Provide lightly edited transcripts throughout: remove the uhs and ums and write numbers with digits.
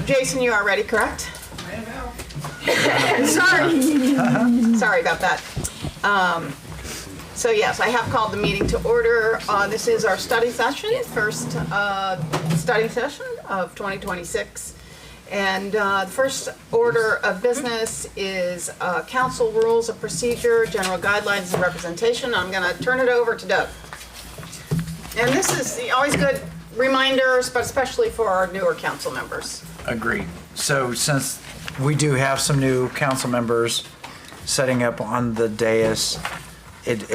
Jason, you are ready, correct? I am now. Sorry. Sorry about that. So yes, I have called the meeting to order. This is our study session, first study session of 2026. And the first order of business is council rules of procedure, general guidelines and representation. I'm going to turn it over to Doug. And this is always good reminders, but especially for our newer council members. Agreed. So since we do have some new council members setting up on the dais, it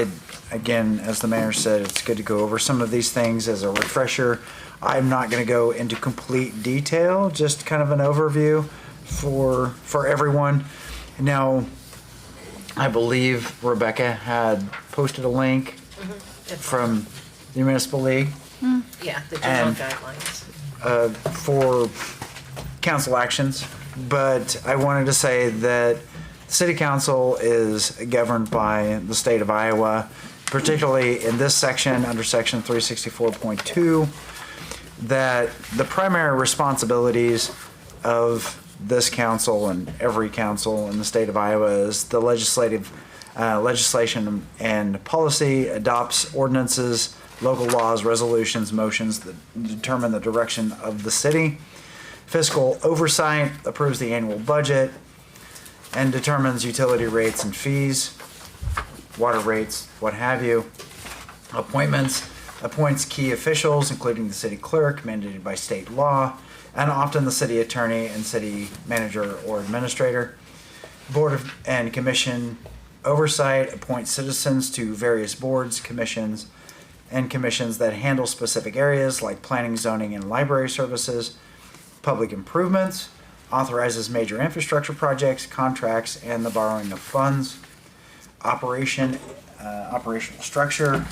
again, as the mayor said, it's good to go over some of these things as a refresher. I'm not going to go into complete detail, just kind of an overview for everyone. Now, I believe Rebecca had posted a link from the Municipal League. Yeah, the general guidelines. For council actions, but I wanted to say that the City Council is governed by the state of Iowa, particularly in this section, under section 364.2, that the primary responsibilities of this council and every council in the state of Iowa is the legislation and policy, adopts ordinances, local laws, resolutions, motions that determine the direction of the city. Fiscal oversight, approves the annual budget, and determines utility rates and fees, water rates, what have you. Appointments, appoints key officials, including the city clerk, mandated by state law, and often the city attorney and city manager or administrator. Board of and commission oversight, appoints citizens to various boards, commissions, and commissions that handle specific areas like planning, zoning, and library services. Public improvements, authorizes major infrastructure projects, contracts, and the borrowing of funds. Operational structure,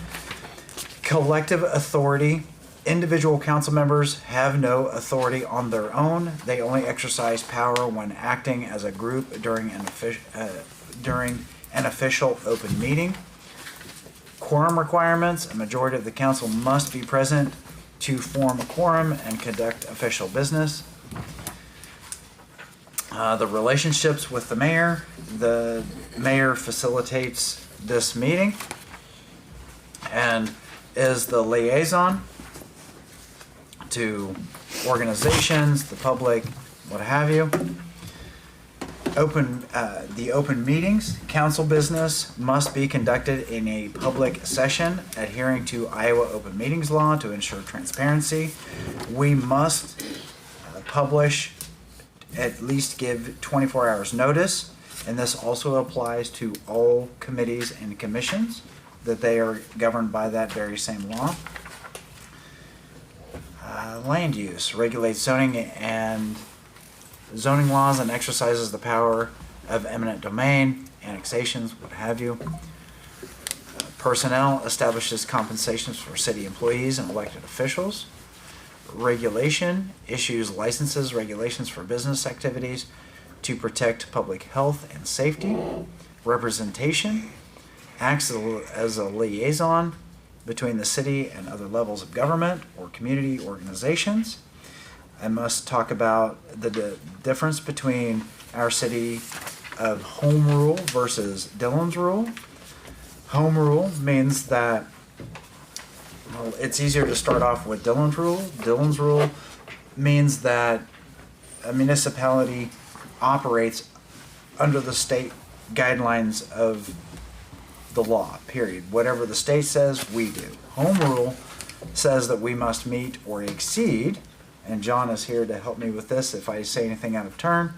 collective authority. Individual council members have no authority on their own. They only exercise power when acting as a group during an official open meeting. Quorum requirements, a majority of the council must be present to form a quorum and conduct official business. The relationships with the mayor facilitates this meeting and is the liaison to organizations, the public, what have you. The open meetings, council business must be conducted in a public session, adhering to Iowa Open Meetings Law to ensure transparency. We must publish, at least give 24 hours notice, and this also applies to all committees and commissions, that they are governed by that very same law. Land use, regulates zoning laws and exercises the power of eminent domain, annexations, what have you. Personnel, establishes compensations for city employees and elected officials. Regulation, issues licenses, regulations for business activities to protect public health and safety. Representation, acts as a liaison between the city and other levels of government or community organizations. I must talk about the difference between our city of home rule versus Dillon's rule. Home rule means that, well, it's easier to start off with Dillon's rule. Dillon's rule means that a municipality operates under the state guidelines of the law, period. Whatever the state says, we do. Home rule says that we must meet or exceed, and John is here to help me with this if I say anything out of turn,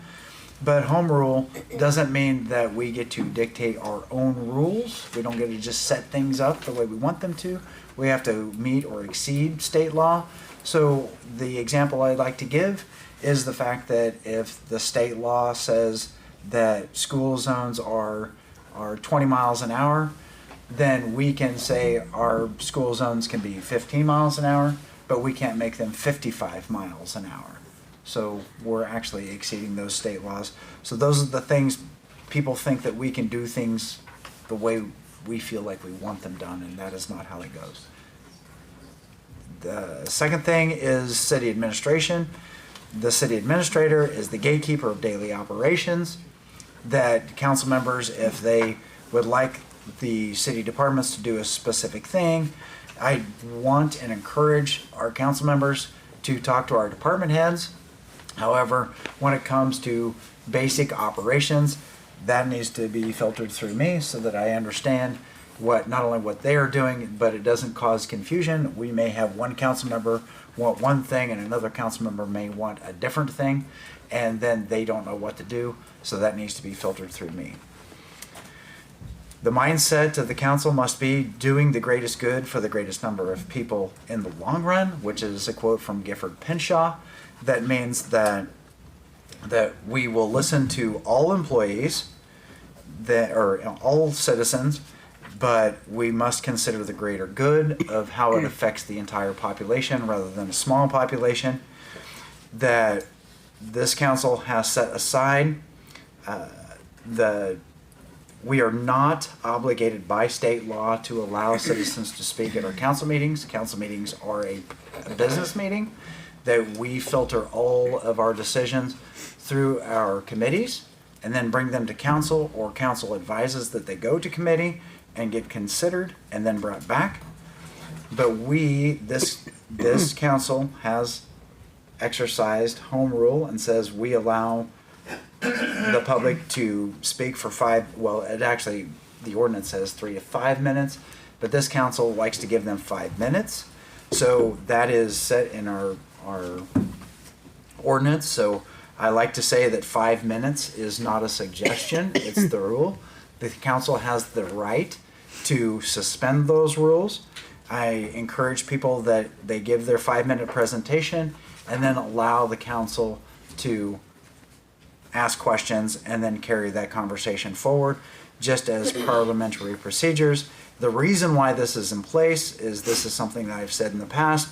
but home rule doesn't mean that we get to dictate our own rules. We don't get to just set things up the way we want them to. We have to meet or exceed state law. So the example I'd like to give is the fact that if the state law says that school zones are 20 miles an hour, then we can say our school zones can be 15 miles an hour, but we can't make them 55 miles an hour. So we're actually exceeding those state laws. So those are the things, people think that we can do things the way we feel like we want them done, and that is not how it goes. The second thing is city administration. The city administrator is the gatekeeper of daily operations, that council members, if they would like the city departments to do a specific thing, I want and encourage our council members to talk to our department heads. However, when it comes to basic operations, that needs to be filtered through me so that I understand not only what they are doing, but it doesn't cause confusion. We may have one council member want one thing and another council member may want a different thing, and then they don't know what to do, so that needs to be filtered through me. The mindset of the council must be doing the greatest good for the greatest number of people in the long run, which is a quote from Gifford Pinchot. That means that we will listen to all employees, or all citizens, but we must consider the greater good of how it affects the entire population rather than a small population. That this council has set aside we are not obligated by state law to allow citizens to speak at our council meetings. Council meetings are a business meeting, that we filter all of our decisions through our committees and then bring them to council, or council advises that they go to committee and get considered and then brought back. But this council has exercised home rule and says we allow the public to speak for the ordinance says 3 to 5 minutes, but this council likes to give them 5 minutes. So that is set in our ordinance. So I like to say that 5 minutes is not a suggestion, it's the rule. The council has the right to suspend those rules. I encourage people that they give their 5-minute presentation and then allow the council to ask questions and then carry that conversation forward, just as parliamentary procedures. The reason why this is in place is this is something that I've said in the past.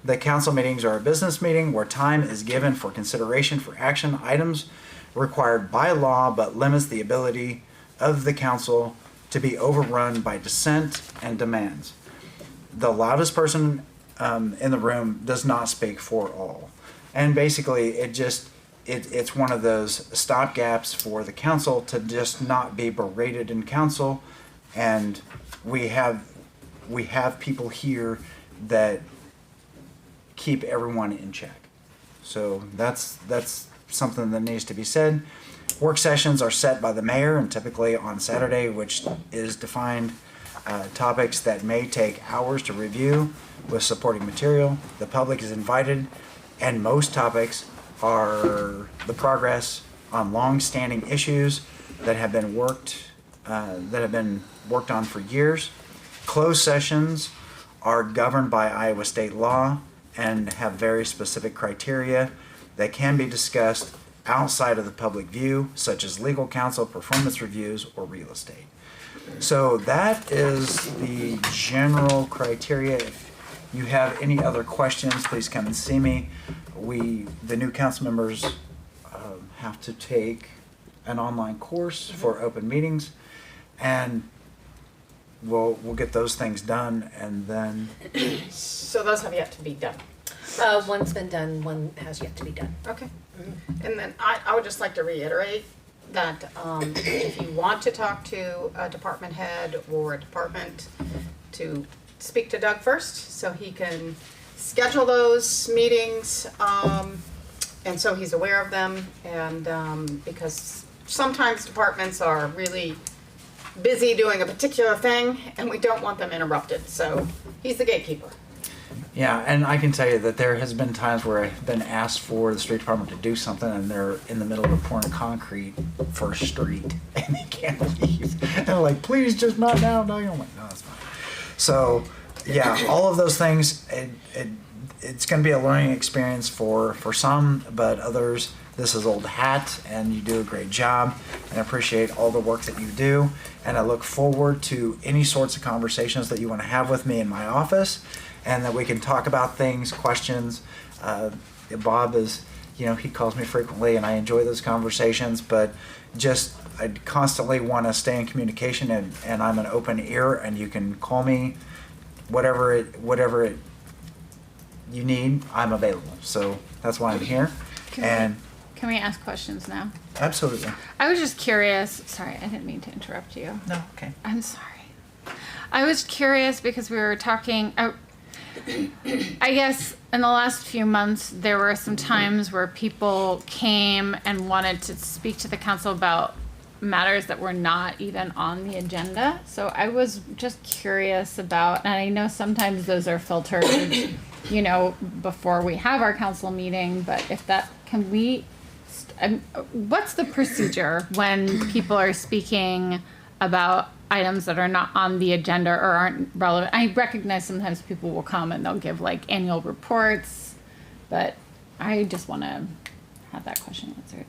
The council meetings are a business meeting where time is given for consideration for action items required by law, but limits the ability of the council to be overrun by dissent and demands. The loudest person in the room does not speak for all. And basically it's one of those stopgaps for the council to just not be berated in council. And we have people here that keep everyone in check. So that's something that needs to be said. Work sessions are set by the mayor and typically on Saturday, which is defined topics that may take hours to review with supporting material. The public is invited, and most topics are the progress on long-standing issues that have been worked on for years. Closed sessions are governed by Iowa state law and have very specific criteria that can be discussed outside of the public view, such as legal counsel, performance reviews, or real estate. So that is the general criteria. If you have any other questions, please come and see me. The new council members have to take an online course for open meetings, and we'll get those things done, and then. So those have yet to be done. One's been done, one has yet to be done. Okay. And then I would just like to reiterate that if you want to talk to a department head or a department, to speak to Doug first so he can schedule those meetings, and so he's aware of them, and because sometimes departments are really busy doing a particular thing and we don't want them interrupted, so he's the gatekeeper. Yeah, and I can tell you that there has been times where I've been asked for the street department to do something and they're in the middle of pouring concrete for a street and they can't leave. And they're like, please, just not now. No, I'm like, no, that's fine. So, yeah, all of those things, it's going to be a learning experience for some, but others, this is old hat and you do a great job, and I appreciate all the work that you do, and I look forward to any sorts of conversations that you want to have with me in my office, and that we can talk about things, questions. Bob is, he calls me frequently and I enjoy those conversations, but I constantly want to stay in communication, and I'm an open ear, and you can call me whatever you need, I'm available. So that's why I'm here. And Can we ask questions now? absolutely. I was just curious. Sorry, I didn't mean to interrupt you. No, okay. I'm sorry. I was curious because we were talking. I guess in the last few months, there were some times where people came and wanted to speak to the council about matters that were not even on the agenda. So I was just curious about, and I know sometimes those are filtered, before we have our council meeting, but if that, can we, what's the procedure when people are speaking about items that are not on the agenda or aren't relevant? I recognize sometimes people will come and they'll give like annual reports, but I just want to have that question answered.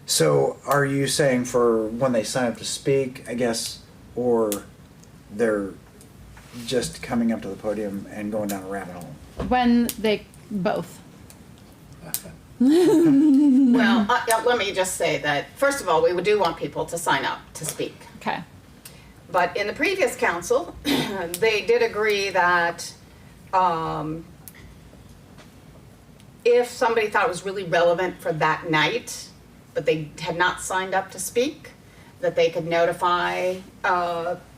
So are you saying for when they sign up to speak, I guess, or they're just coming up to the podium and going down a rabbit hole? When they, both. Well, let me just say that, first of all, we do want people to sign up to speak. Okay. But in the previous council, they did agree that if somebody thought it was really relevant for that night, but they had not signed up to speak, that they could notify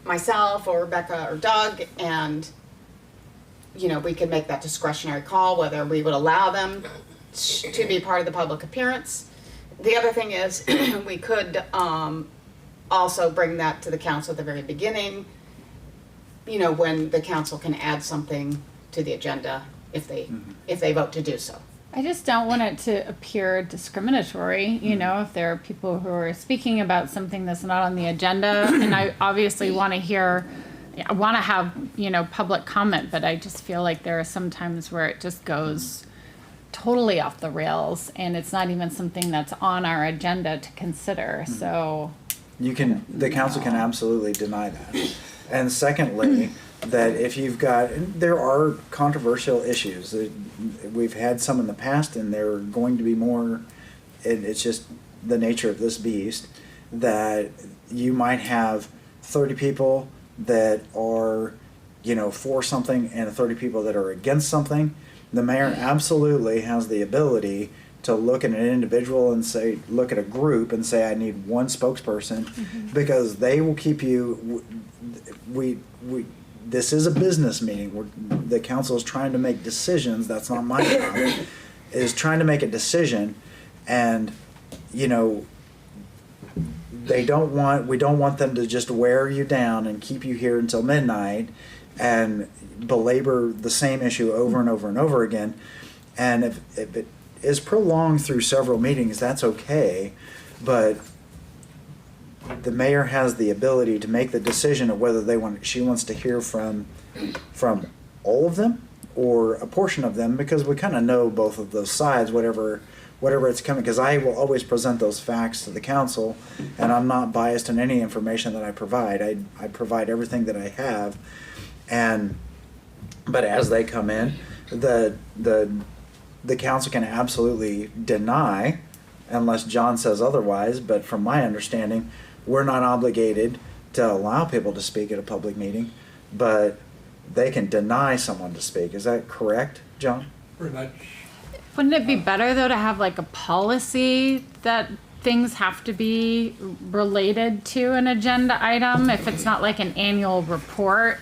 myself or Rebecca or Doug, and we could make that discretionary call whether we would allow them to be part of the public appearance. The other thing is we could also bring that to the council at the very beginning, when the council can add something to the agenda if they vote to do so. I just don't want it to appear discriminatory, if there are people who are speaking about something that's not on the agenda, and I obviously want to have, public comment, but I just feel like there are some times where it just goes totally off the rails, and it's not even something that's on our agenda to consider, so. The council can absolutely deny that. And secondly, that if you've got, there are controversial issues. We've had some in the past, and there are going to be more. It's just the nature of this beast, that you might have 30 people that are, for something and 30 people that are against something. The mayor absolutely has the ability to look at an individual and say, look at a group and say, I need one spokesperson, because they will keep you, this is a business meeting. The council is trying to make decisions. That's not my job. Is trying to make a decision, and we don't want them to just wear you down and keep you here until midnight and belabor the same issue over and over and over again. And if it is prolonged through several meetings, that's okay, but the mayor has the ability to make the decision of whether she wants to hear from all of them or a portion of them, because we kind of know both of those sides, whatever it's coming, because I will always present those facts to the council, and I'm not biased in any information that I provide. I provide everything that I have, but as they come in, the council can absolutely deny, unless John says otherwise, but from my understanding, we're not obligated to allow people to speak at a public meeting, but they can deny someone to speak. Is that correct, John? Pretty much. Wouldn't it be better though to have like a policy that things have to be related to an agenda item if it's not like an annual report,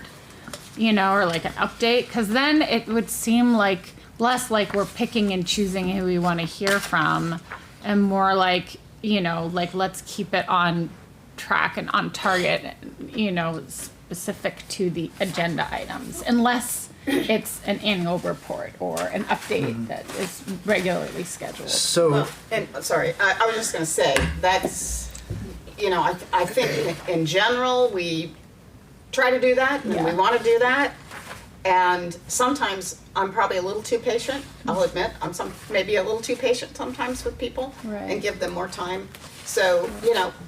or like an update? Because then it would seem like less like we're picking and choosing who we want to hear from, and more like, like let's keep it on track and on target, specific to the agenda items, unless it's an annual report or an update that is regularly scheduled. So, Sorry, I was just going to say, that's, I think in general, we try to do that, and we want to do that. And sometimes I'm probably a little too patient, I'll admit. I'm maybe a little too patient sometimes with people, and give them more time. So,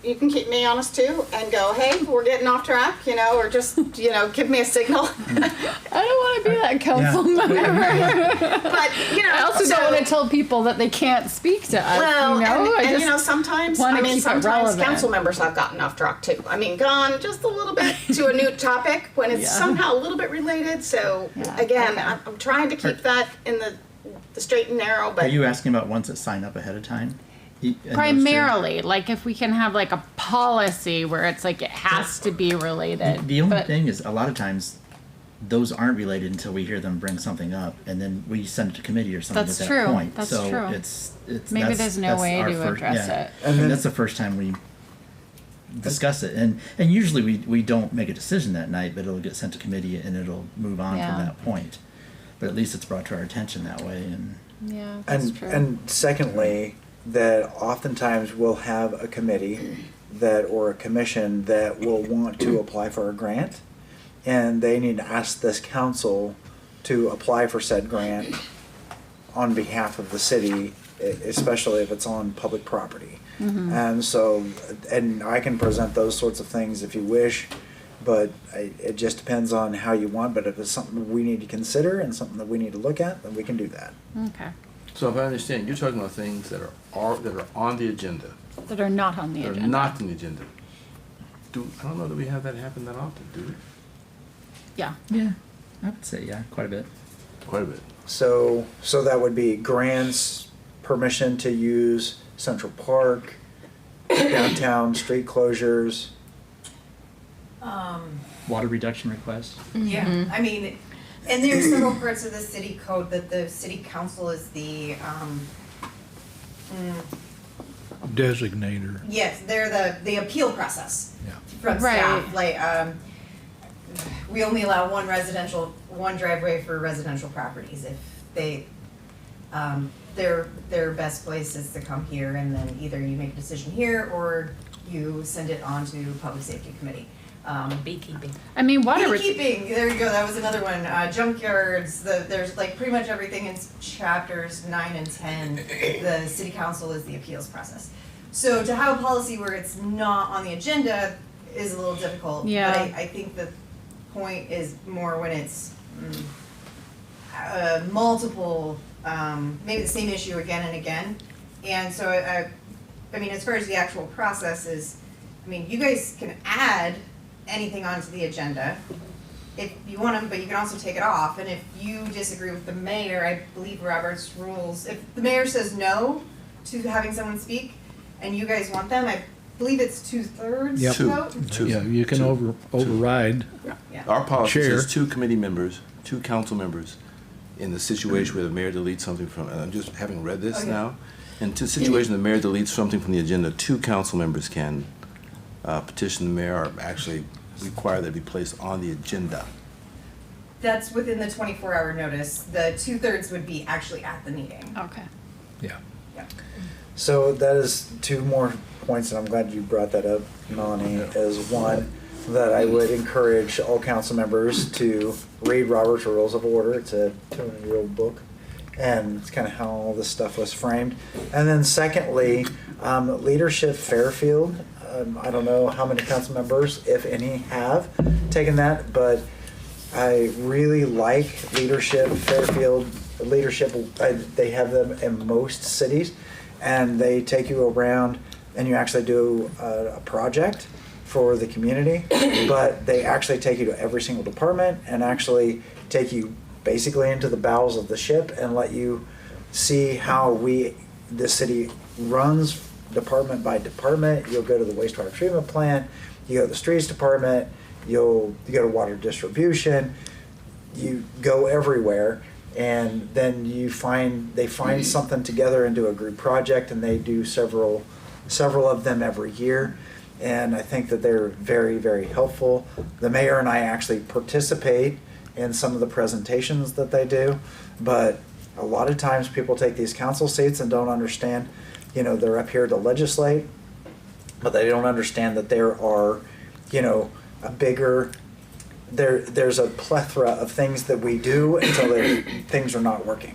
you can keep me honest too and go, hey, we're getting off track, or just, give me a signal. I don't want to be that council member. But, I also don't want to tell people that they can't speak to us, well, I just sometimes, wanna keep it sometimes relevant. council members have gotten off track too. Gone just a little bit to a new topic when it's somehow a little bit related. So again, okay. I'm trying to keep that in the the straight and narrow, Are but you asking about ones that sign up ahead of time? And those two? Primarily, like if we can have like a policy where it's like it has to be related. The only but- thing is, a lot of times, those aren't related until we hear them bring something up, and then we send it to committee or something That's at that true. point. That's so true. It's Maybe there's no way our to address it. And And then- that's the first time we discuss it, and usually we don't make a decision that night, but it'll get sent to committee and it'll move on Yeah. from that point. But at least it's brought to our attention that way, and Yeah, that's And, true. and secondly, that oftentimes we'll have a committee that, or a commission that will want to apply for a grant, and they need to ask this council to apply for said grant on behalf of the city, especially if it's on public property. And so, and I can present those sorts of things if you wish, but it just depends on how you want. But if it's something we need to consider and something that we need to look at, then we can do that. Okay. So if I understand, you're talking about things that are on the agenda, That are not on the that are agenda. not on the agenda. I don't know that we have that happen that often, do we? Yeah. yeah, I would say quite a bit. Quite a bit. So that would be grants, permission to use Central Park, downtown street closures. Water reduction requests. Yeah, I mean, and there's several parts of the city code that the city council is the, Designator. yes, they're the appeal process Yeah. from Right. staff. Like, we only allow one driveway for residential properties. If they, their best place is to come here, and then either you make a decision here or you send it on to Public Safety Committee. Beekeeping. I mean, water. Beekeeping, there you go, that was another one. Junkyards, there's like pretty much everything in chapters 9 and 10. The city council is the appeals process. So to have a policy where it's not on the agenda is a little difficult. Yeah. But I think the point is more when it's multiple, maybe the same issue again and again. And so I mean, as far as the actual process is, I mean, you guys can add anything onto the agenda if you want them, but you can also take it off. And if you disagree with the mayor, I believe Robert's rules, if the mayor says no to having someone speak and you guys want them, I believe it's 2/3 Yep. vote. Two. Yeah, you can override. Yeah. Our policy Chair. says 2 committee members, 2 council members, in the situation where the mayor deletes something from, and I'm just having read this Okay. now, in the situation the mayor deletes something from the agenda, 2 council members can petition the mayor, or actually require that it be placed on the agenda. That's within the 24-hour notice. The 2/3 would be actually at the meeting. Okay. Yeah. Yeah. So that is 2 more points, and I'm glad you brought that up, Melanie, is one, that I would encourage all council members to read Robert's Rules of Order. It's a 200-year-old book, and it's kind of how all this stuff was framed. And then secondly, Leadership Fairfield. I don't know how many council members, if any, have taken that, but I really like Leadership Fairfield. Leadership, they have them in most cities, and they take you around and you actually do a project for the community, but they actually take you to every single department and actually take you basically into the bowels of the ship and let you see how the city runs department by department. You'll go to the wastewater treatment plant, you go to the streets department, you go to water distribution, you go everywhere, and then they find something together and do a group project, and they do several of them every year. And I think that they're very, very helpful. The mayor and I actually participate in some of the presentations that they do, but a lot of times people take these council seats and don't understand, they're up here to legislate, but they don't understand that there are, there's a plethora of things that we do until things are not working.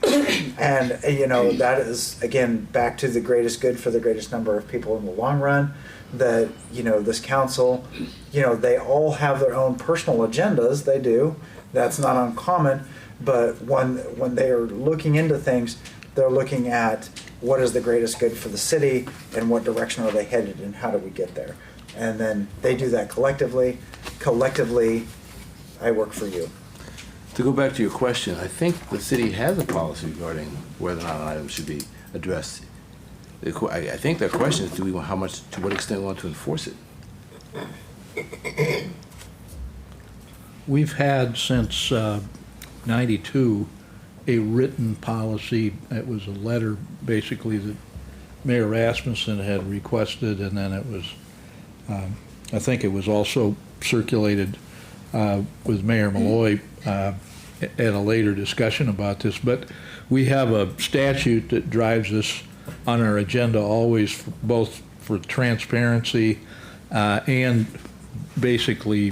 And, that is, again, back to the greatest good for the greatest number of people in the long run, that, this council, they all have their own personal agendas, they do. That's not uncommon, but when they are looking into things, they're looking at what is the greatest good for the city and what direction are they headed and how do we get there. And then they do that collectively. Collectively, I work for you. To go back to your question, I think the city has a policy regarding whether or not an item should be addressed. I think the question is, to what extent we want to enforce it? We've had since 92 a written policy. It was a letter basically that Mayor Rasmussen had requested, and then it was, I think it was also circulated with Mayor Malloy at a later discussion about this. But we have a statute that drives us on our agenda always, both for transparency and basically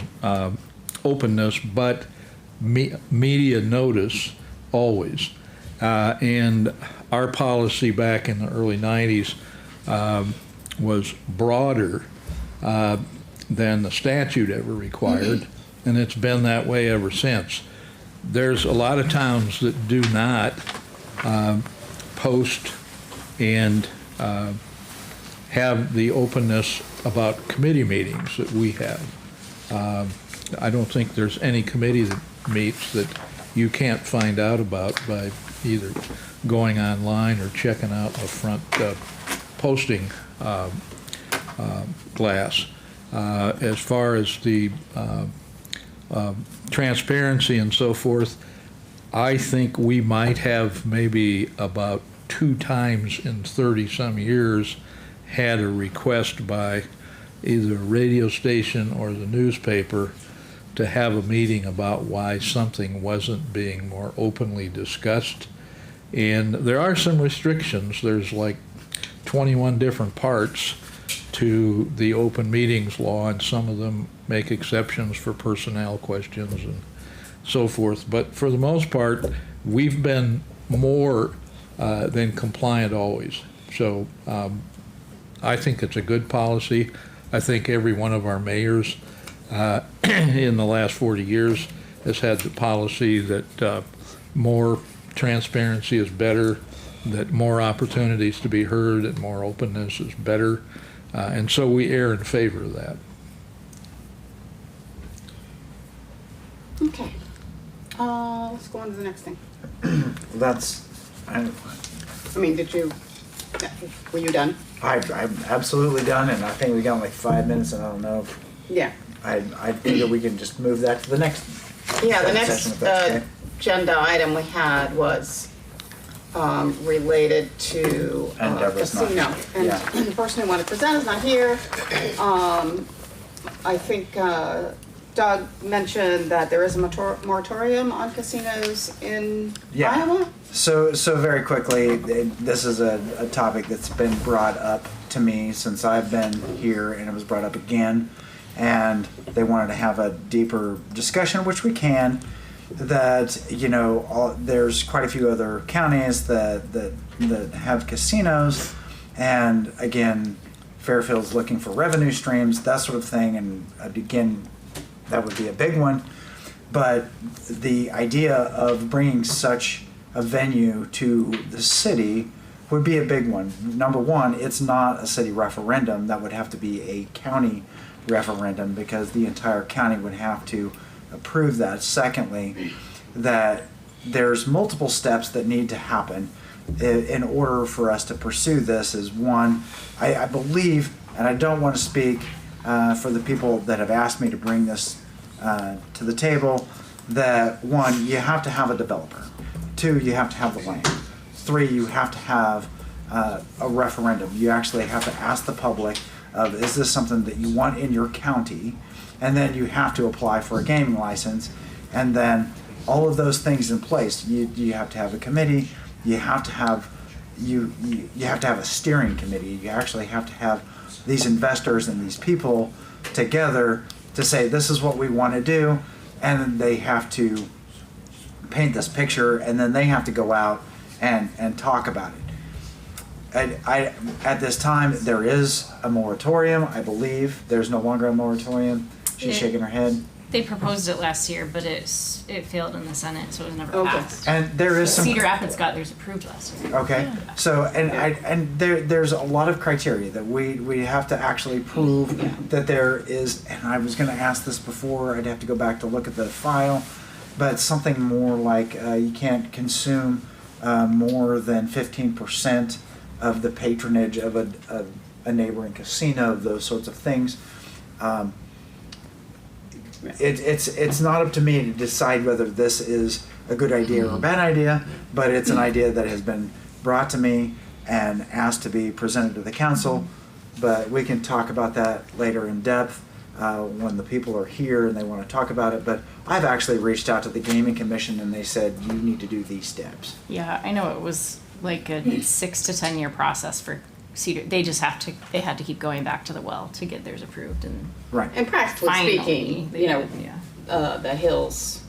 openness, but media notice always. And our policy back in the early 90s was broader than the statute ever required, and it's been that way ever since. There's a lot of towns that do not post and have the openness about committee meetings that we have. I don't think there's any committee that meets that you can't find out about by either going online or checking out the front posting glass. As far as the transparency and so forth, I think we might have maybe about 2 times in 30-some years had a request by either a radio station or the newspaper to have a meeting about why something wasn't being more openly discussed. And there are some restrictions. There's like 21 different parts to the open meetings law, and some of them make exceptions for personnel questions and so forth. But for the most part, we've been more than compliant always. So I think it's a good policy. I think every one of our mayors in the last 40 years has had the policy that more transparency is better, that more opportunities to be heard and more openness is better. And so we err in favor of that. Okay. Let's go on to the next thing. I'm were you done? I'm absolutely done, and I think we got like 5 minutes, and I don't know if Yeah. I think that we can just move that to the next. Yeah, the session, next if that's okay. agenda item we had was related to And Deborah's not casino. here. And Yeah. the person who wanted to present is not here. I think Doug mentioned that there is a moratorium on casinos in Yeah. Iowa. So very quickly, this is a topic that's been brought up to me since I've been here, and it was brought up again, and they wanted to have a deeper discussion, which we can. That there's quite a few other counties that have casinos, and again, Fairfield's looking for revenue streams, that sort of thing, and again, that would be a big one. But the idea of bringing such a venue to the city would be a big one. Number one, it's not a city referendum. That would have to be a county referendum because the entire county would have to approve that. Secondly, that there's multiple steps that need to happen in order for us to pursue this. Is one, I believe, and I don't want to speak for the people that have asked me to bring this to the table, that one, you have to have a developer. 2, you have to have the land. 3, you have to have a referendum. You actually have to ask the public of, is this something that you want in your county? And then you have to apply for a gaming license. And then all of those things in place, you have to have a committee. You have to have you have to have a steering committee. You actually have to have these investors and these people together to say, this is what we want to do, and then they have to paint this picture, and then they have to go out and talk about it. At this time, there is a moratorium, I believe. There's no longer a moratorium. She's shaking her head. They proposed it last year, but it failed in the Senate, so it was never Okay. passed. And there is some Cedar Rapids got theirs approved last year. Okay, so there's a lot of criteria that we have to actually prove that there is. And I was going to ask this before. I'd have to go back to look at the file, but something more like you can't consume more than 15% of the patronage of a neighboring casino, those sorts of things. It's not up to me to decide whether this is a good idea or a bad idea, but it's an idea that has been brought to me and asked to be presented to the council. But we can talk about that later in depth when the people are here and they want to talk about it. But I've actually reached out to the Gaming Commission and they said, you need to do these steps. Yeah, I know it was like a 6 to 10 year process for Cedar. They had to keep going back to the well to get theirs approved, and Right. And practically finally, speaking, they did, yeah. the Hills,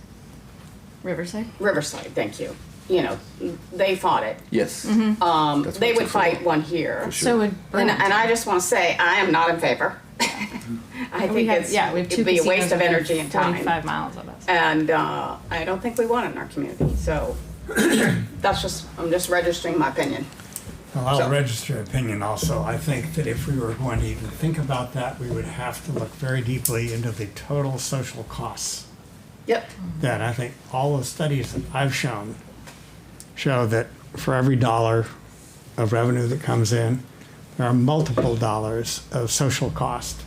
Riverside? Riverside, thank you. They fought it. Yes. That's They what would it took so fight long. one here. For sure. So would And I just want to say, I am not in favor. I think we have it's, we have two it'd be a waste casinos of within energy and time. 45 miles of us. And I don't think we want it in our community, so I'm just registering my opinion. Well, I'll So- register opinion also. I think that if we were going to even think about that, we would have to look very deeply into the total social costs. Yep. That I think all the studies that I've shown show that for every dollar of revenue that comes in, there are multiple dollars of social cost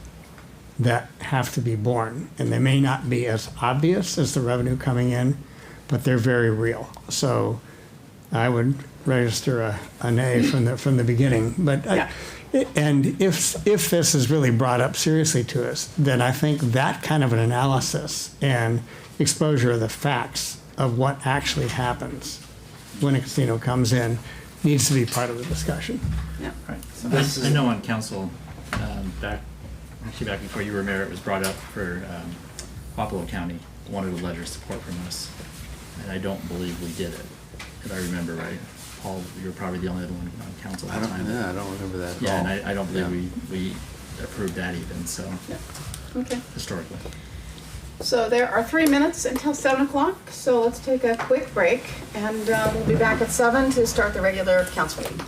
that have to be borne. And they may not be as obvious as the revenue coming in, but they're very real. So I would register a nay from the beginning. But Yeah. and if this is really brought up seriously to us, then I think that kind of an analysis and exposure of the facts of what actually happens when a casino comes in needs to be part of the discussion. Right. So this I is, know on council, back before you were mayor, it was brought up for Wapello County wanted a letter of support from us, and I don't believe we did it, if I remember right. Paul, you were probably the only other one on council at the time. I don't remember that at Yeah, all. and I don't believe we approved that even, so, Okay. historically. So there are 3 minutes until 7 o'clock, so let's take a quick break, and we'll be back at 7 to start the regular council meeting.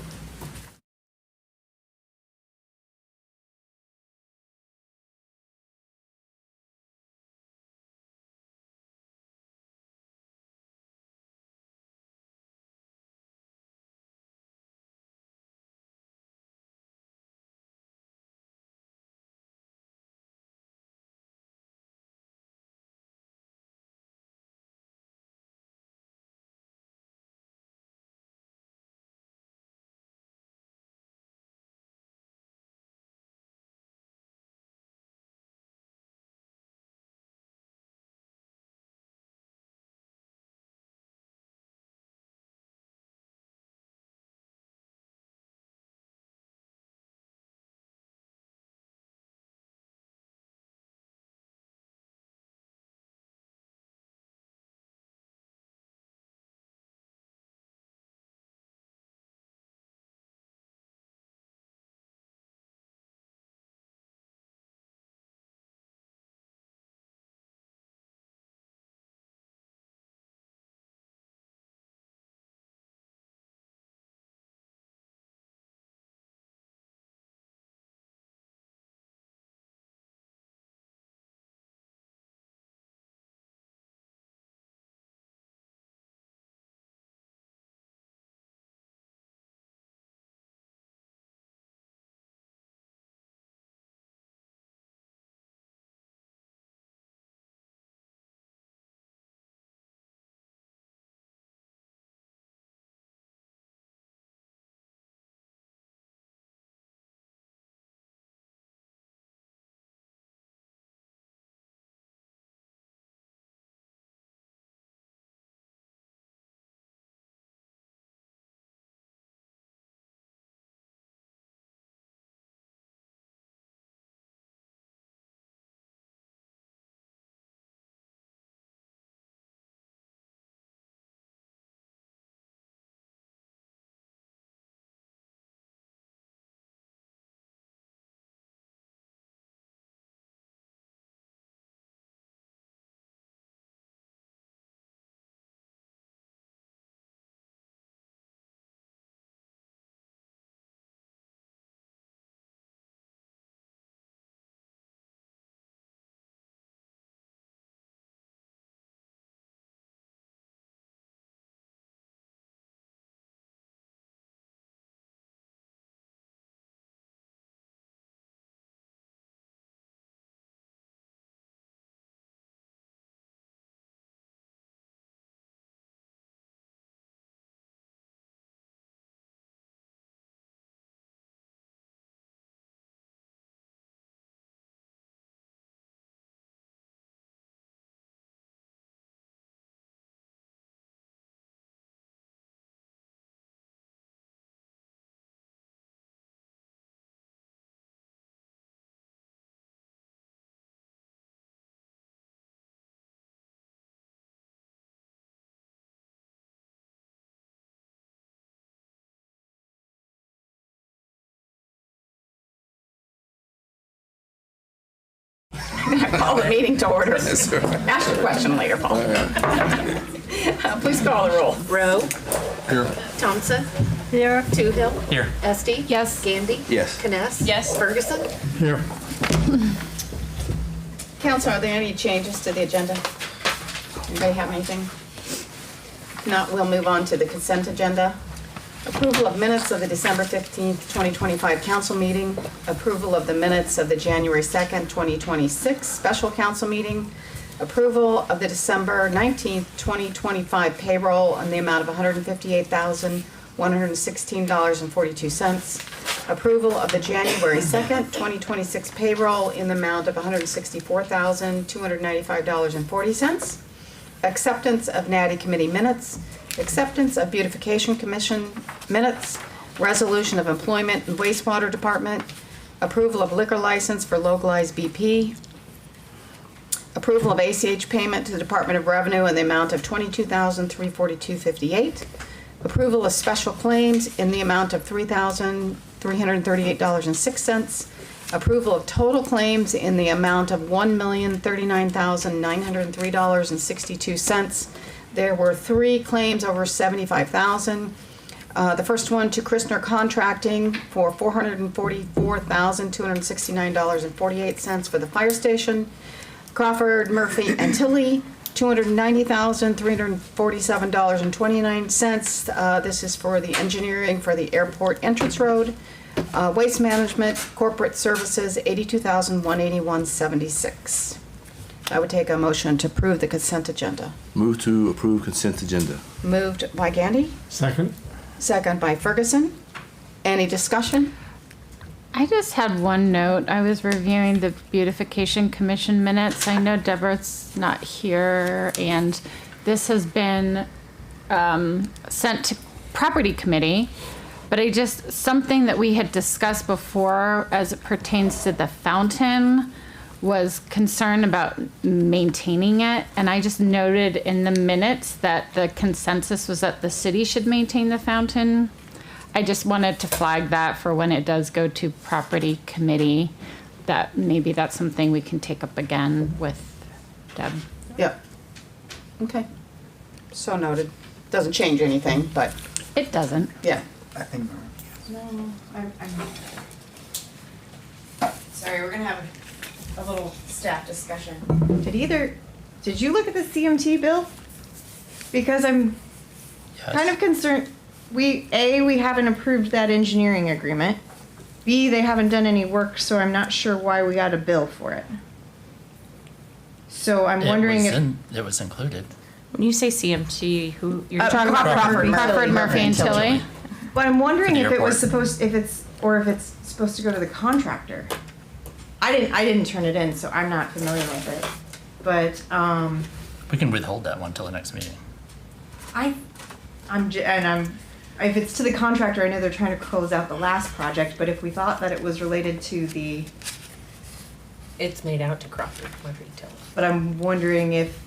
Call the meeting to order. That's all right. Ask your question later, Paul. Please call the roll. Rowe. Here. Thompson. Here. Toohill. Here. Esti. Yes. Gandy. Yes. Kness. Yes. Ferguson. Here. Council, are there any changes to the agenda? Anybody have anything? If not, we'll move on to the consent agenda. Approval of minutes of the December 15th, 2025 council meeting. Approval of the minutes of the January 2nd, 2026 special council meeting. Approval of the December 19th, 2025 payroll in the amount of $158,116.42. Approval of the January 2nd, 2026 payroll in the amount of $164,295.40. Acceptance of Nady committee minutes. Acceptance of beautification commission minutes. Resolution of employment and wastewater department. Approval of liquor license for localized BP. Approval of ACH payment to the Department of Revenue in the amount of $22,342.58. Approval of special claims in the amount of $3,338.06. Approval of total claims in the amount of $1,039,903.62. There were 3 claims over $75,000. The first one to Christner Contracting for $444,269.48 for the fire station. Crawford, Murphy, and Tilly, $290,347.29. This is for the engineering for the airport entrance road. Waste management, corporate services, $82,181.76. I would take a motion to approve the consent agenda. Move to approve consent agenda. Moved by Gandy, Second. second by Ferguson. Any discussion? I just had one note. I was reviewing the beautification commission minutes. I know Deborah's not here, and this has been sent to property committee. But something that we had discussed before as it pertains to the fountain was concern about maintaining it. And I just noted in the minutes that the consensus was that the city should maintain the fountain. I just wanted to flag that for when it does go to property committee, that maybe that's something we can take up again with Deb. Yep. Okay. So noted. Doesn't change anything, but It doesn't. yeah. I think. No, I'm sorry, we're gonna have a little staff discussion. Did you look at the CMT bill? Because I'm kind of concerned, we haven't approved that engineering agreement. B, they haven't done any work, so I'm not sure why we got a bill for it. So I'm wondering if. It was included. When you say CMT, who you're Talking about Crawford, Murphy, and Tilly. But I'm wondering For the if it was airport. supposed, if it's supposed to go to the contractor. I didn't turn it in, so I'm not familiar with it. But, We can withhold that one till the next meeting. if it's to the contractor, I know they're trying to close out the last project, but if we thought that it was related to the, It's made out to Crawford, Murphy, Tilly. but I'm wondering if,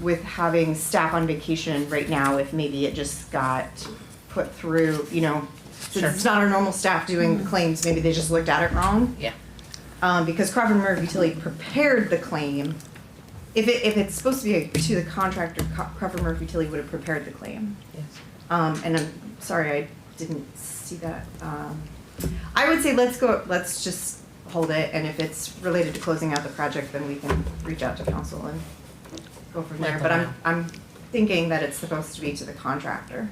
with having staff on vacation right now, if maybe it just got put through, since Sure. it's not our normal staff doing the claims, maybe they just looked at it wrong. Yeah. Because Crawford Murphy Tilly prepared the claim. If it's supposed to be to the contractor, Crawford Murphy Tilly would have prepared the claim. Yes. And I'm sorry, I didn't see that. I would say let's just hold it, and if it's related to closing out the project, then we can reach out to council and go from there. Let But them I'm thinking that it's supposed to be to the contractor,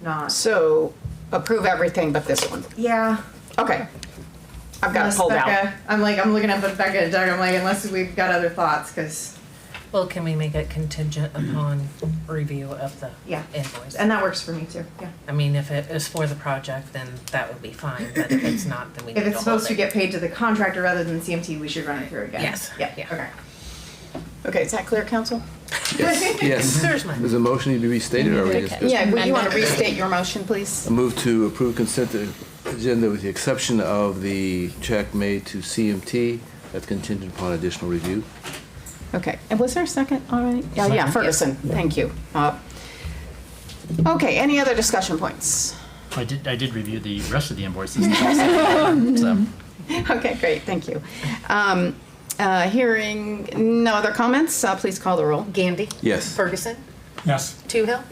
not. So approve everything but this one. Yeah. Okay. I've got it Unless pulled out. Becca, I'm looking at Becca and Doug, I'm like, unless we've got other thoughts, because, Well, can we make it contingent upon review of the yeah. invoice? And that works for me too, yeah. I mean, if it is for the project, then that would be fine, but if it's not, then we need If to it's hold supposed to it. get paid to the contractor rather than CMT, we should run it through again. Yes, Yeah, yeah. okay. Okay, is that clear, council? Yes, yes. There's mine. Does the motion need to be restated or we just? Yeah, will you want to restate your motion, please? I move to approve consent agenda with the exception of the check made to CMT that's contingent upon additional review. Okay, and was there a second already? Yeah, Ferguson, thank you. Okay, any other discussion points? I did review the rest of the invoices. So, Okay, great, thank you. Hearing no other comments, please call the roll. Gandy? Yes. Ferguson? Yes. Toohill?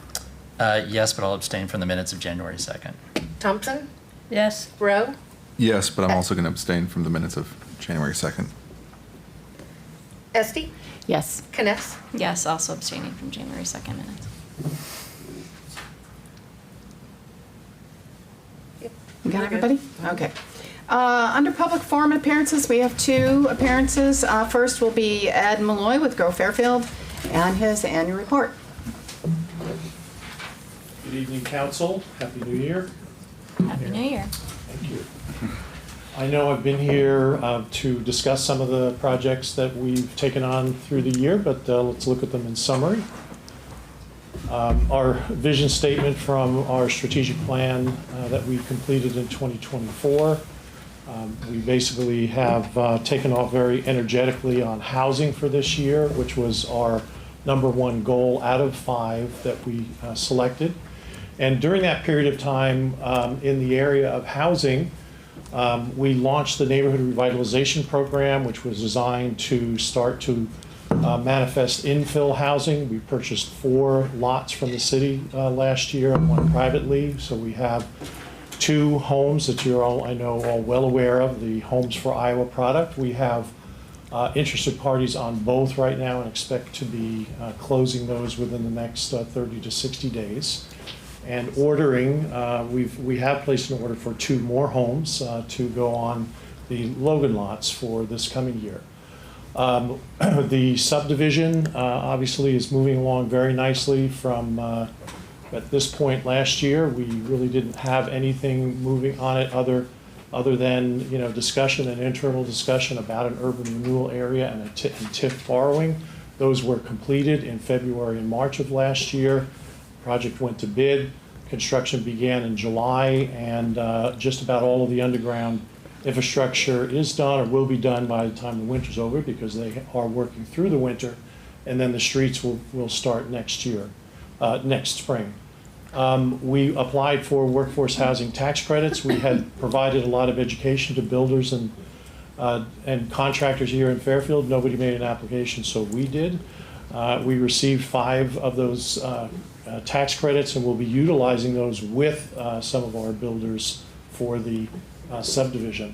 Yes, but I'll abstain from the minutes of January 2nd. Thompson? Yes. Rowe? Yes, but I'm also going to abstain from the minutes of January 2nd. Esti? Yes. Kness? Yes, also abstaining from January 2nd minutes. You got everybody? Okay. Under public forum appearances, we have 2 appearances. First will be Ed Malloy with Grow Fairfield and his annual report. Good evening, council. Happy New Year. Happy New Year. Thank you. I know I've been here to discuss some of the projects that we've taken on through the year, but let's look at them in summary. Our vision statement from our strategic plan that we completed in 2024. We basically have taken off very energetically on housing for this year, which was our #1 goal out of 5 that we selected. And during that period of time in the area of housing, we launched the Neighborhood Revitalization Program, which was designed to start to manifest infill housing. We purchased 4 lots from the city last year and 1 privately. So we have 2 homes that you're all, I know, all well aware of, the Homes for Iowa product. We have interested parties on both right now and expect to be closing those within the next 30 to 60 days. And ordering, we have placed an order for 2 more homes to go on the Logan lots for this coming year. The subdivision obviously is moving along very nicely from at this point last year. We really didn't have anything moving on it other than, you know, discussion and internal discussion about an urban renewal area and TIF borrowing. Those were completed in February and March of last year. Project went to bid. Construction began in July, and just about all of the underground infrastructure is done or will be done by the time the winter's over, because they are working through the winter, and then the streets will start next year, next spring. We applied for workforce housing tax credits. We had provided a lot of education to builders and contractors here in Fairfield. Nobody made an application, so we did. We received 5 of those tax credits, and we'll be utilizing those with some of our builders for the subdivision.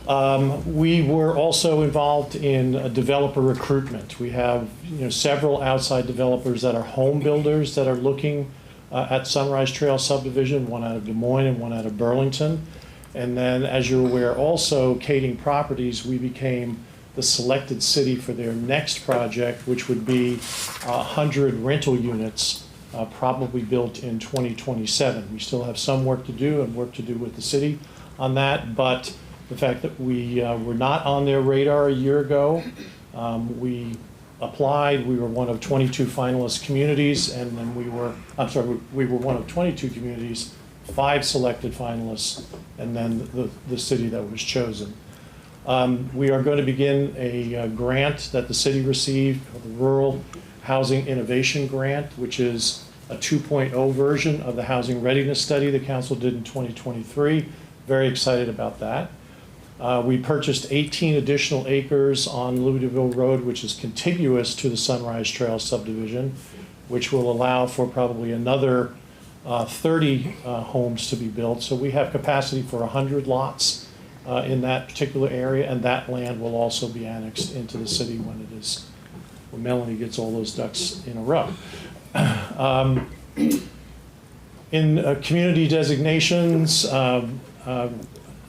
We were also involved in developer recruitment. We have, you know, several outside developers that are home builders that are looking at Sunrise Trail subdivision, one out of Des Moines and one out of Burlington. And then, as you're aware, also Kading Properties, we became the selected city for their next project, which would be 100 rental units, probably built in 2027. We still have some work to do and work to do with the city on that, but the fact that we were not on their radar a year ago, we applied. We were one of 22 finalist communities, and then we were one of 22 communities, 5 selected finalists, and then the city that was chosen. We are going to begin a grant that the city received, the Rural Housing Innovation Grant, which is a 2.0 version of the Housing Readiness Study the council did in 2023. Very excited about that. We purchased 18 additional acres on Louisville Road, which is contiguous to the Sunrise Trail subdivision, which will allow for probably another 30 homes to be built. So we have capacity for 100 lots in that particular area, and that land will also be annexed into the city when Melanie gets all those ducks in a row. In community designations,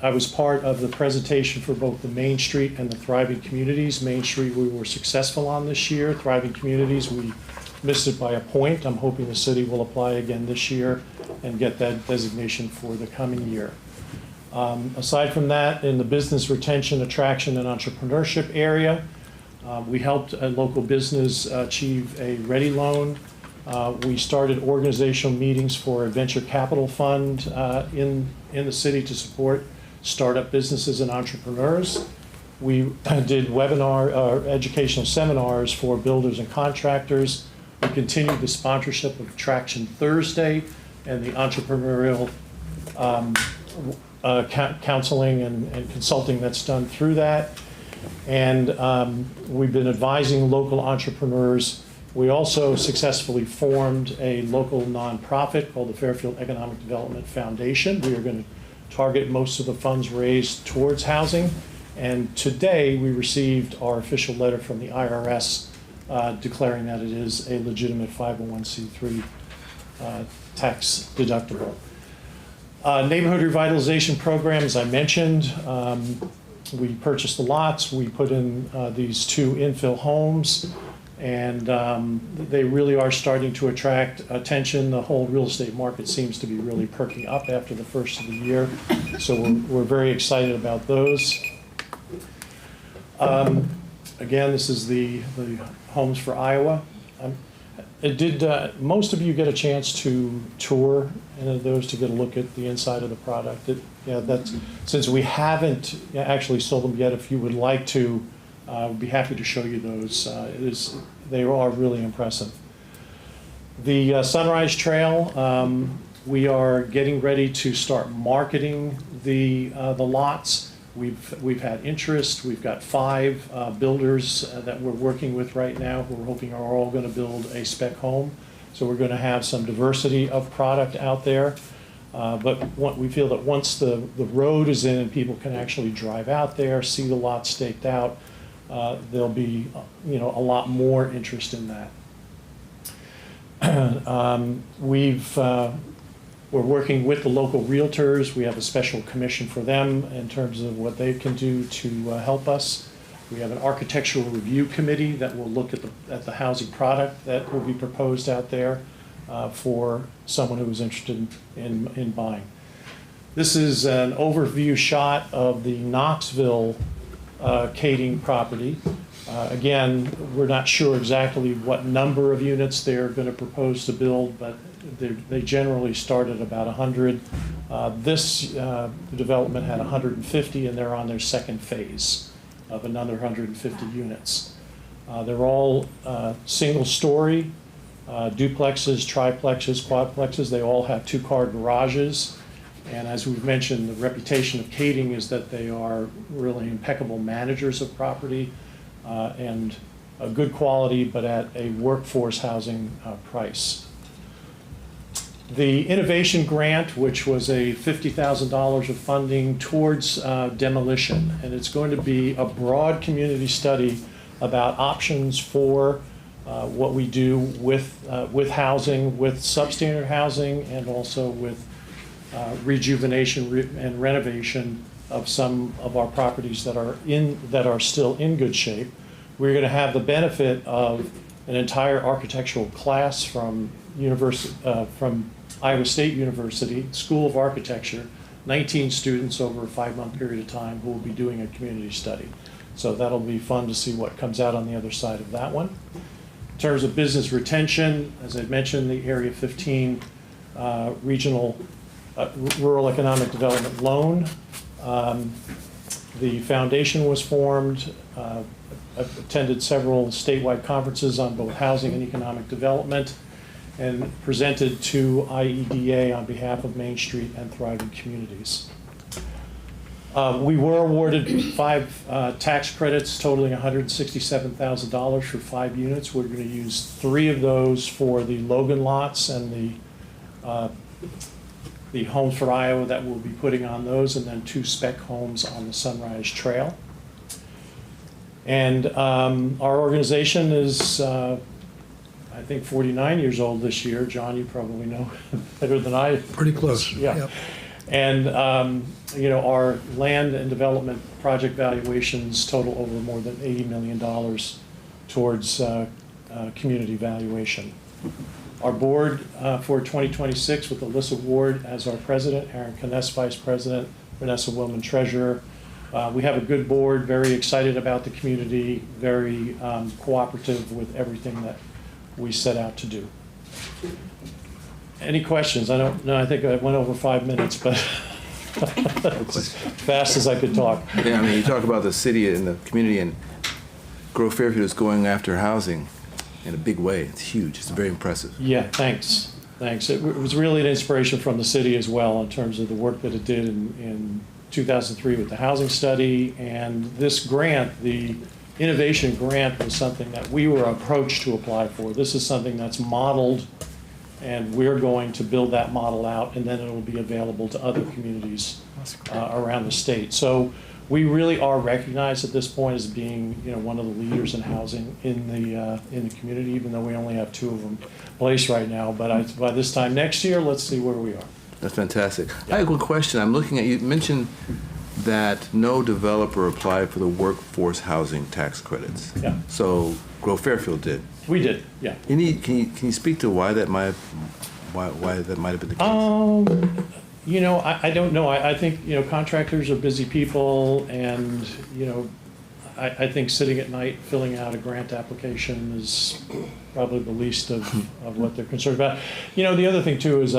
I was part of the presentation for both the Main Street and the Thriving Communities. Main Street we were successful on this year. Thriving Communities, we missed it by a point. I'm hoping the city will apply again this year and get that designation for the coming year. Aside from that, in the business retention, attraction, and entrepreneurship area, we helped a local business achieve a Ready loan. We started organizational meetings for a venture capital fund in the city to support startup businesses and entrepreneurs. We did educational seminars for builders and contractors. We continued the sponsorship of Traction Thursday and the entrepreneurial counseling and consulting that's done through that. And we've been advising local entrepreneurs. We also successfully formed a local nonprofit called the Fairfield Economic Development Foundation. We are going to target most of the funds raised towards housing. And today we received our official letter from the IRS declaring that it is a legitimate 501c3 tax deductible. Neighborhood revitalization program, as I mentioned, we purchased the lots, we put in these 2 infill homes, and they really are starting to attract attention. The whole real estate market seems to be really perking up after the first of the year, so we're very excited about those. Again, this is the Homes for Iowa. Most of you get a chance to tour any of those to get a look at the inside of the product? Since we haven't actually sold them yet, if you would like to, I'd be happy to show you those. They are really impressive. The Sunrise Trail, we are getting ready to start marketing the lots. We've had interest. We've got 5 builders that we're working with right now who we're hoping are all going to build a spec home. So we're going to have some diversity of product out there. But we feel that once the road is in and people can actually drive out there, see the lot staked out, there'll be a lot more interest in that. We're working with the local realtors. We have a special commission for them in terms of what they can do to help us. We have an architectural review committee that will look at the housing product that will be proposed out there for someone who is interested in buying. This is an overview shot of the Knoxville Kading property. Again, we're not sure exactly what number of units they're going to propose to build, but they generally start at about 100. This development had 150, and they're on their second phase of another 150 units. They're all single-story, duplexes, triplexes, quadplexes. They all have 2-car garages. And as we've mentioned, the reputation of Kading is that they are really impeccable managers of property and a good quality, but at a workforce housing price. The innovation grant, which was a $50,000 of funding towards demolition, and it's going to be a broad community study about options for what we do with housing, with substandard housing, and also with rejuvenation and renovation of some of our properties that are still in good shape. We're going to have the benefit of an entire architectural class from Iowa State University School of Architecture, 19 students over a 5-month period of time who will be doing a community study. So that'll be fun to see what comes out on the other side of that one. In terms of business retention, as I mentioned, the Area 15 regional rural economic development loan. The foundation was formed. I've attended several statewide conferences on both housing and economic development, and presented to IEDA on behalf of Main Street and Thriving Communities. We were awarded 5 tax credits totaling $167,000 for 5 units. We're going to use 3 of those for the Logan lots and the Homes for Iowa that we'll be putting on those, and then 2 spec homes on the Sunrise Trail. And our organization is I think 49 years old this year. John, you probably know better than I. Pretty close. Yeah. Yep. And our land and development project valuations total over more than $80 million towards community valuation. Our board for 2026 with Alyssa Ward as our president, Aaron Kness vice president, Vanessa Willman treasurer. We have a good board, very excited about the community, very cooperative with everything that we set out to do. Any questions? I don't know. I think I went over 5 minutes, but as fast as I could talk. Yeah, I mean, you talk about the city and the community, and Grow Fairfield is going after housing in a big way. It's huge. It's very impressive. Yeah, thanks. Thanks. It was really an inspiration from the city as well in terms of the work that it did in 2003 with the housing study, and this grant, the innovation grant, was something that we were approached to apply for. This is something that's modeled, and we're going to build that model out, and then it'll be available to other communities around the state. So we really are recognized at this point as being, one of the leaders in housing in the community, even though we only have 2 of them placed right now. But by this time next year, let's see where we are. That's fantastic. I have a question. I'm looking at, you mentioned that no developer applied for the workforce housing tax credits. Yeah. So Fairfield did. We did, yeah. Can you speak to why that might have been the case? I don't know. I think, contractors are busy people, and, I think sitting at night filling out a grant application is probably the least of what they're concerned about. The other thing too is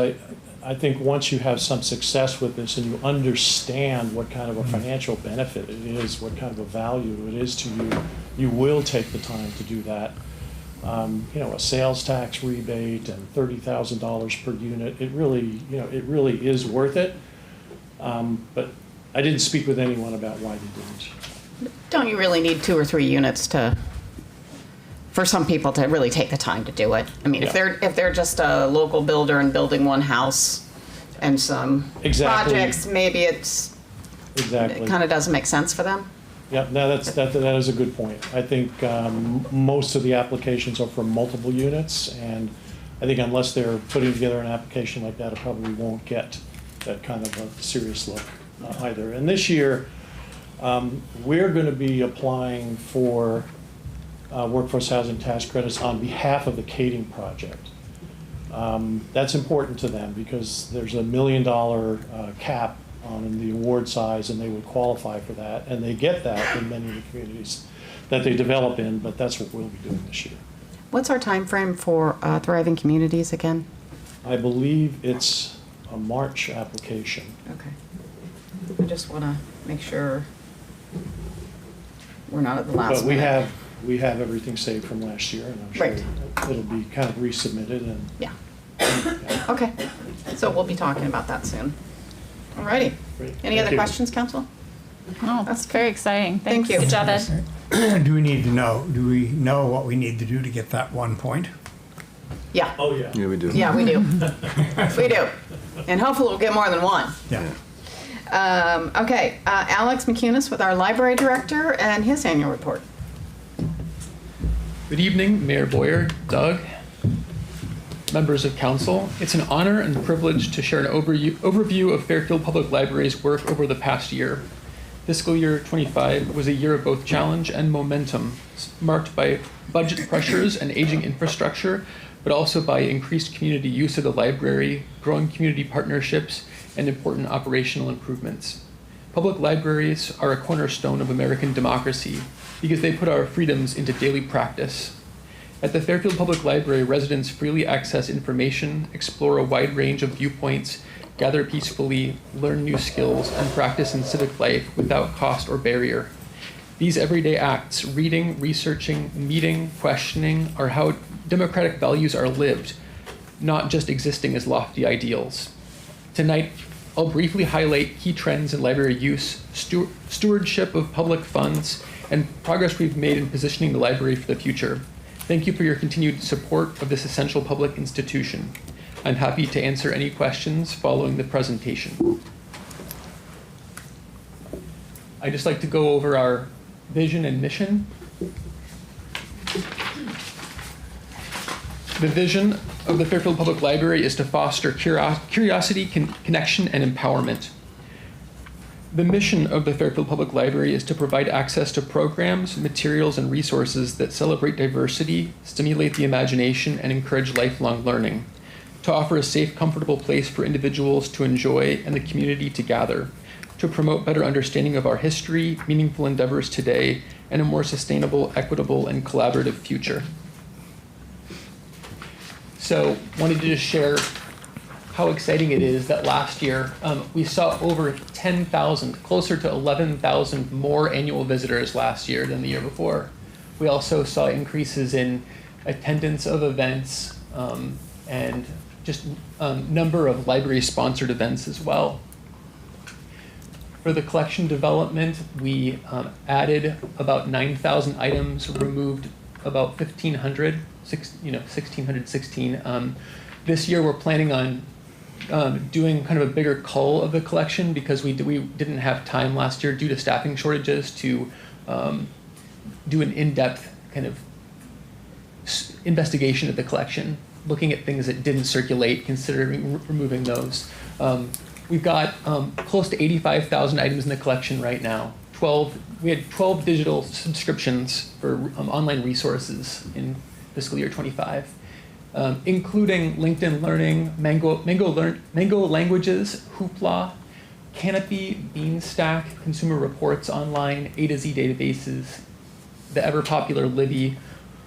I think once you have some success with this and you understand what kind of a financial benefit it is, what kind of a value it is to you, you will take the time to do that. A sales tax rebate and $30,000 per unit, it really is worth it. But I didn't speak with anyone about why they didn't. Don't you really need 2 or 3 units for some people to really take the time to do it? I mean, Yeah. if they're just a local builder and building one house and some Exactly. projects, maybe it Exactly. kind of doesn't make sense for them. Yeah, no, that is a good point. I think most of the applications are for multiple units, and I think unless they're putting together an application like that, it probably won't get that kind of a serious look either. And this year, we're going to be applying for workforce housing tax credits on behalf of the Kading project. That's important to them because there's a $1 million cap on the award size, and they would qualify for that, and they get that in many of the communities that they develop in, but that's what we'll be doing this year. What's our time frame for Thriving Communities again? I believe it's a March application. Okay. I just want to make sure we're not at the last But we minute. have everything saved from last year, and I'm sure Right. it'll be kind of resubmitted, and Yeah. Okay. So we'll be talking about that soon. All righty. Great. Any Thank other you. questions, Council? Oh, that's very exciting. Thank Thanks. you. Good job, Ed. Do we know what we need to do to get that 1 point? Yeah. Oh, yeah. Yeah, we do. Yeah, we do. We do. And hopefully we'll get more than 1. Yeah. Okay, Alex Mickunas with our library director and his annual report. Good evening, Mayor Boyer, Doug, members of council. It's an honor and privilege to share an overview of Fairfield Public Library's work over the past year. Fiscal year 25 was a year of both challenge and momentum, marked by budget pressures and aging infrastructure, but also by increased community use of the library, growing community partnerships, and important operational improvements. Public libraries are a cornerstone of American democracy because they put our freedoms into daily practice. At the Fairfield Public Library, residents freely access information, explore a wide range of viewpoints, gather peacefully, learn new skills, and practice in civic life without cost or barrier. These everyday acts, reading, researching, meeting, questioning, are how democratic values are lived, not just existing as lofty ideals. Tonight, I'll briefly highlight key trends in library use, stewardship of public funds, and progress we've made in positioning the library for the future. Thank you for your continued support of this essential public institution. I'm happy to answer any questions following the presentation. I'd just like to go over our vision and mission. The vision of the Fairfield Public Library is to foster curiosity, connection, and empowerment. The mission of the Fairfield Public Library is to provide access to programs, materials, and resources that celebrate diversity, stimulate the imagination, and encourage lifelong learning. To offer a safe, comfortable place for individuals to enjoy and the community to gather. To promote better understanding of our history, meaningful endeavors today, and a more sustainable, equitable, and collaborative future. So, wanted to just share how exciting it is that last year we saw over 10,000, closer to 11,000 more annual visitors last year than the year before. We also saw increases in attendance of events and just number of library-sponsored events as well. For For the collection development, we added about 9,000 items, removed about 1,500, 1,616. This year, we're planning on doing kind of a bigger cull of the collection because we didn't have time last year due to staffing shortages to do an in-depth kind of investigation of the collection, looking at things that didn't circulate, considering removing those. We've got close to 85,000 items in the collection right now. We had 12 digital subscriptions for online resources in fiscal year 25, including LinkedIn Learning, Mango Languages, Hoopla, Canopy, Beanstack, Consumer Reports Online, A to Z databases, the ever popular Libby,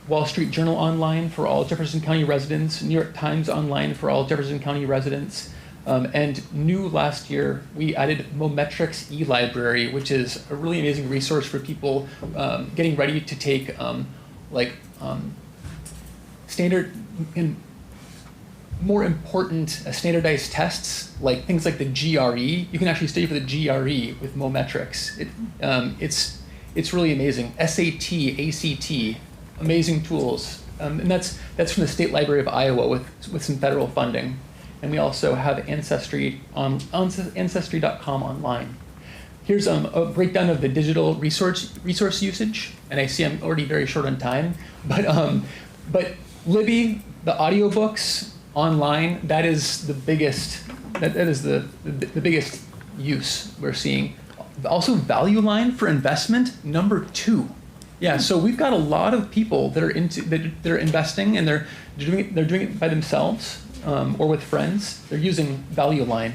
Wall Street Journal Online for all Jefferson County residents, New York Times Online for all Jefferson County residents, and new last year, we added Mometrics eLibrary, which is a really amazing resource for people getting ready to take standard and more important standardized tests, like things like the GRE. You can actually study for the GRE with Mometrics. It's really amazing. SAT, ACT, amazing tools. And that's from the State Library of Iowa with some federal funding. And we also have Ancestry on Ancestry.com online. Here's a breakdown of the digital resource usage. And I see I'm already very short on time. But Libby, the audiobooks online, that is the biggest. That is the biggest use we're seeing. Also, Value Line for investment, number 2. Yeah, so we've got a lot of people that are investing, and they're doing it by themselves or with friends. They're using Value Line.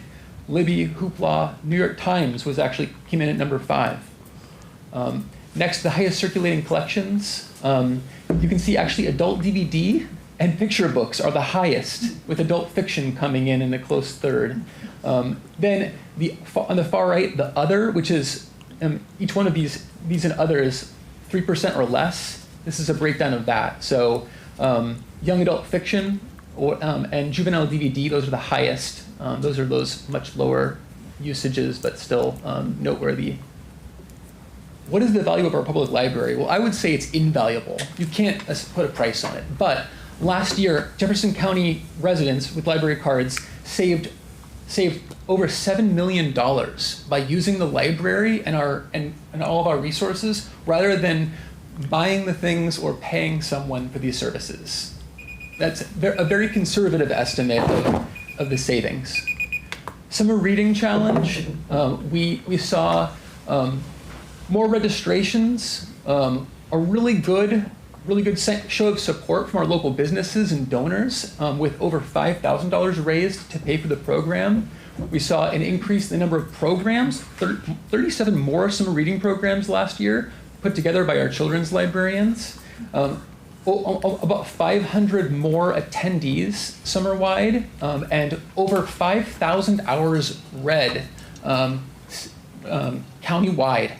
Libby, Hoopla, New York Times came in at number 5. Next, the highest circulating collections. You can see actually adult DVD and picture books are the highest, with adult fiction coming in a close third. Then on the far right, the other, which is each one of these and others, 3% or less. This is a breakdown of that. So young adult fiction and juvenile DVD, those are the highest. Those are those much lower usages, but still noteworthy. What is the value of our public library? Well, I would say it's invaluable. You can't put a price on it. But last year, Jefferson County residents with library cards saved over $7 million by using the library and all of our resources rather than buying the things or paying someone for these services. That's a very conservative estimate of the savings. Summer Reading Challenge, we saw more registrations, a really good show of support from our local businesses and donors, with over $5,000 raised to pay for the program. We saw an increase in the number of programs, 37 more summer reading programs last year, put together by our children's librarians. About 500 more attendees summer-wide, and over 5,000 hours read countywide.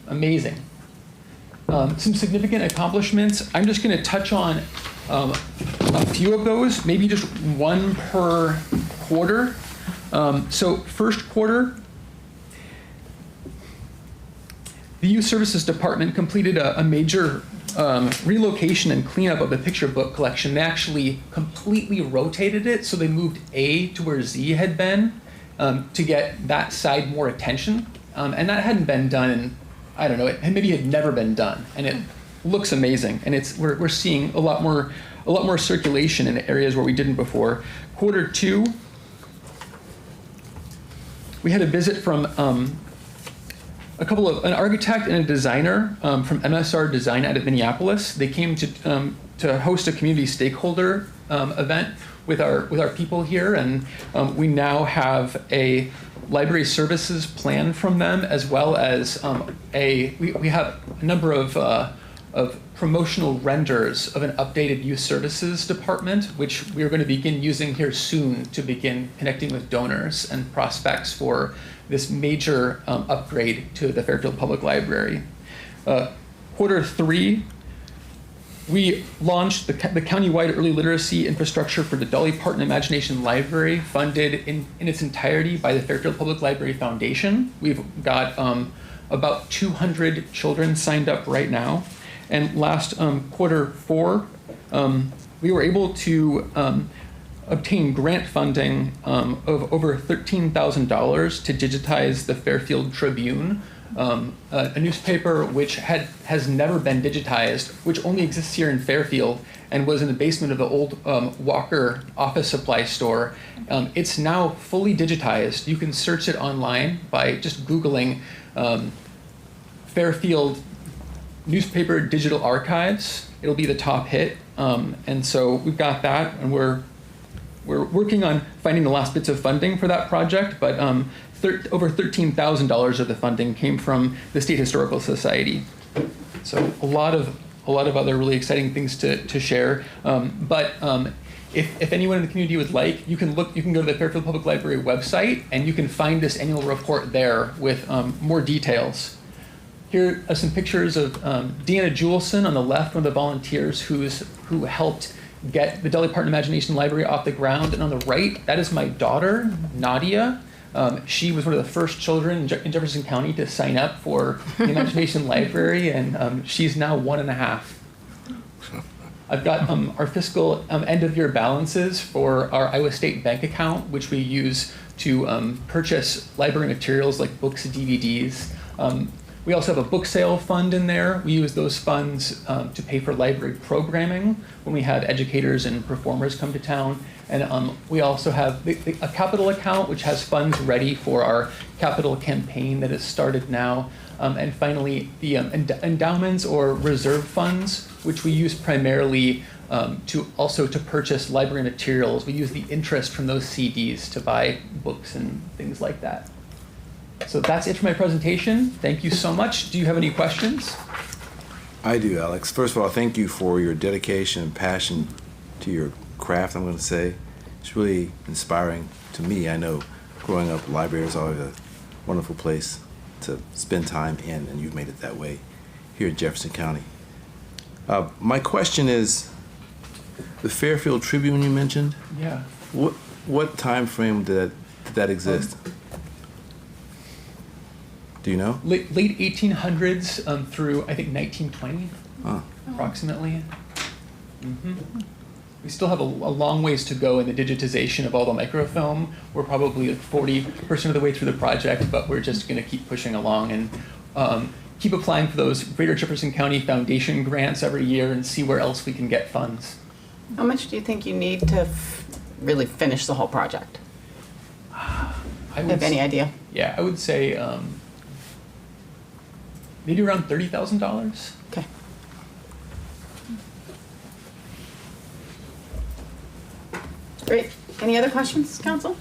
Amazing. Some significant accomplishments. I'm just going to touch on a few of those, maybe just one per quarter. So first quarter, the Youth Services Department completed a major relocation and cleanup of the picture book collection. They actually completely rotated it, so they moved A to where Z had been to get that side more attention. And that hadn't been done in, I don't know, it maybe had never been done, and it looks amazing. And we're seeing a lot more circulation in areas where we didn't before. Quarter 2, we had a visit from an architect and a designer from MSR Design out of Minneapolis. They came to host a community stakeholder event with our people here, and we now have a library services plan from them, as well as we have a number of promotional renders of an updated youth services department, which we are going to begin using here soon to begin connecting with donors and prospects for this major upgrade to the Fairfield Public Library. Quarter 3, We launched the countywide early literacy infrastructure for the Dolly Parton Imagination Library, funded in its entirety by the Fairfield Public Library Foundation. We've got about 200 children signed up right now. And last quarter four, we were able to obtain grant funding of over $13,000 to digitize the Fairfield Tribune, a newspaper which has never been digitized, which only exists here in Fairfield and was in the basement of the old Walker office supply store. It's now fully digitized. You can search it online by just Googling Fairfield newspaper digital archives. It'll be the top hit. And so we've got that, and we're working on finding the last bits of funding for that project, but over $13,000 of the funding came from the State Historical Society. So a lot of other really exciting things to share. If anyone in the community would like, you can go to the Fairfield Public Library website, and you can find this annual report there with more details. Here are some pictures of Deanna Julson on the left, one of the volunteers who helped get the Dolly Parton Imagination Library off the ground. And on the right, that is my daughter, Nadia. She was one of the first children in Jefferson County to sign up for the Imagination Library, and she's now 1.5. I've got our fiscal end-of-year balances for our Iowa State bank account, which we use to purchase library materials like books and DVDs. We also have a book sale fund in there. We use those funds to pay for library programming when we have educators and performers come to town. And we also have a capital account, which has funds ready for our capital campaign that has started now. And finally, the endowments or reserve funds, which we use primarily to purchase library materials. We use the interest from those CDs to buy books and things like that. So that's it for my presentation. Thank you so much. Do you have any questions? I do, Alex. First of all, thank you for your dedication and passion to your craft, I'm going to say. It's really inspiring to me. I know growing up, library is always a wonderful place to spend time in, and you've made it that way here in Jefferson County. My question is, the Fairfield Tribune you mentioned? Yeah. What time frame did that exist? Do you know? Late 1800s through, I think, 1920, approximately. Mm-hmm. We still have a long ways to go in the digitization of all the microfilm. We're probably like 40% of the way through the project, but we're just going to keep pushing along and keep applying for those Greater Jefferson County Foundation grants every year and see where else we can get funds. How much do you think you need to really finish the whole project? Have any idea? Yeah, I would say maybe around $30,000. Okay. Great. Any other questions, Council?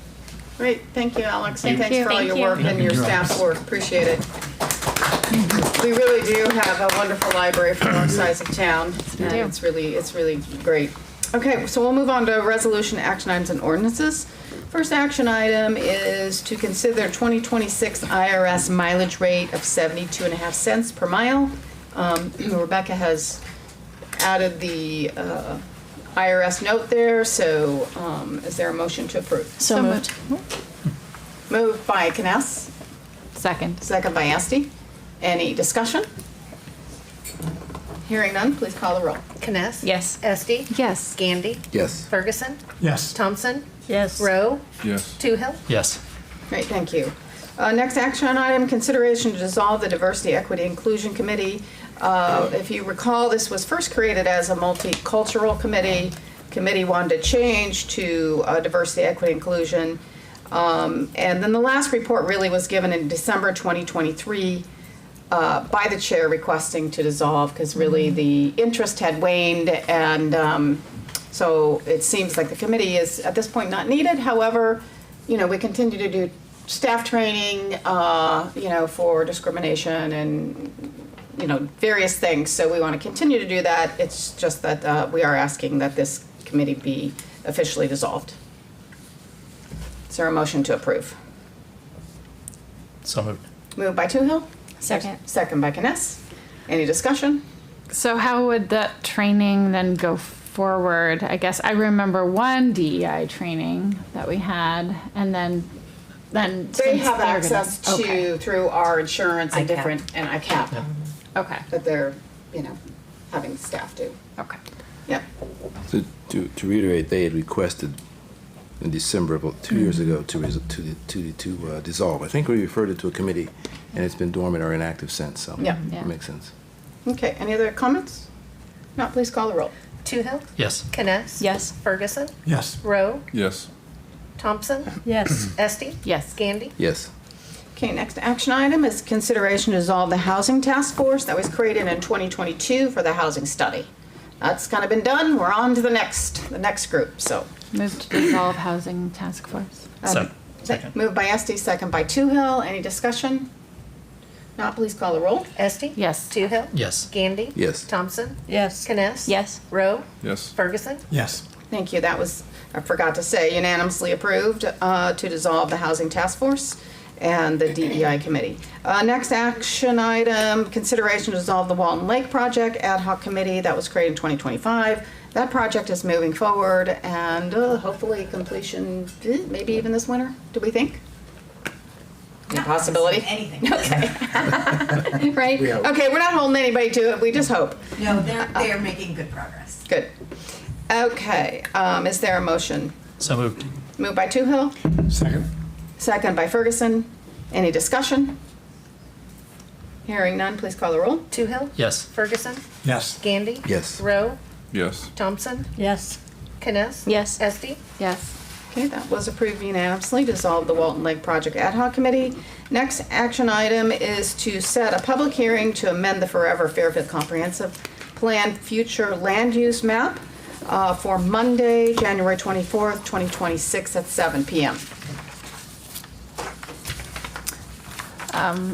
Great. Thank you, Alex, and thanks for all your work and your staff's work. Appreciate it. We really do have a wonderful library for our size of town, and it's really great. Okay, so we'll move on to resolution, action items, and ordinances. First action item is to consider 2026 IRS mileage rate of 72.5 cents per mile. Rebecca has added the IRS note there, so is there a motion to approve? So moved. Moved by Kness. Second. Second by Asti. Any discussion? Hearing none, please call the roll. Kness? Yes. Esti? Yes. Gandy? Yes. Ferguson? Yes. Thompson? Yes. Rowe? Yes. Toohill? Yes. Great, thank you. Next action item, consideration to dissolve the Diversity, Equity, Inclusion Committee. If you recall, this was first created as a multicultural committee. Committee wanted to change to Diversity, Equity, Inclusion. And then the last report really was given in December 2023 by the chair requesting to dissolve because really the interest had waned, and so it seems like the committee is at this point not needed. However, we continue to do staff training, for discrimination and, various things. So we want to continue to do that. It's just that we are asking that this committee be officially dissolved. Is there a motion to approve? So moved. Moved by Toohill. Second. Second by Kness. Any discussion? So how would that training then go forward? I guess I remember one DEI training that we had, and then They since have they're access gonna- okay. to, through our insurance and ICAP. different, and ICAP, Okay. that they're, having staff do. Okay. Yep. So to reiterate, they had requested in December, about 2 years ago, to dissolve. I think we referred it to a committee, and it's been dormant or inactive since, so. Yeah. That makes sense. Okay, any other comments? No, please call the roll. Toohill, Yes. Kness. Yes. Ferguson, Yes. Rowe, Yes. Thompson, Yes. Esti, Yes. Gandy. Yes. Okay, next action item is consideration to dissolve the housing task force that was created in 2022 for the housing study. That's kind of been done. We're on to the next group, so. Move to dissolve housing task force. Second. Moved by Esti, second by Toohill. Any discussion? Not, please call the roll. Esti. Yes. Toohill. Yes. Gandy. Yes. Thompson, Yes. Kness. Yes. Rowe, Yes. Ferguson, Yes. Thank you. That was, I forgot to say, unanimously approved to dissolve the housing task force and the DEI committee. Next action item, consideration to dissolve the Walton Lake Project Ad Hoc Committee that was created in 2025. That project is moving forward and hopefully completion, maybe even this winter, do we think? Any possibility? Anything. Okay. Right? We hope. Okay, we're not holding anybody to it. We just hope. No, they're making good progress. Good. Okay, is there a motion? So moved. Moved by Toohill, Second. second by Ferguson. Any discussion? Hearing none, please call the roll. Toohill, Yes. Ferguson, Yes. Gandy. Yes. Rowe, Yes. Thompson, Yes. Kness. Yes. Esti. Yes. Okay, that was approved unanimously, dissolve the Walton Lake Project Ad Hoc Committee. Next action item is to set a public hearing to amend the Forever Fairfield Comprehensive Plan Future Land Use Map for Monday, January 24th, 2026 at 7 p.m.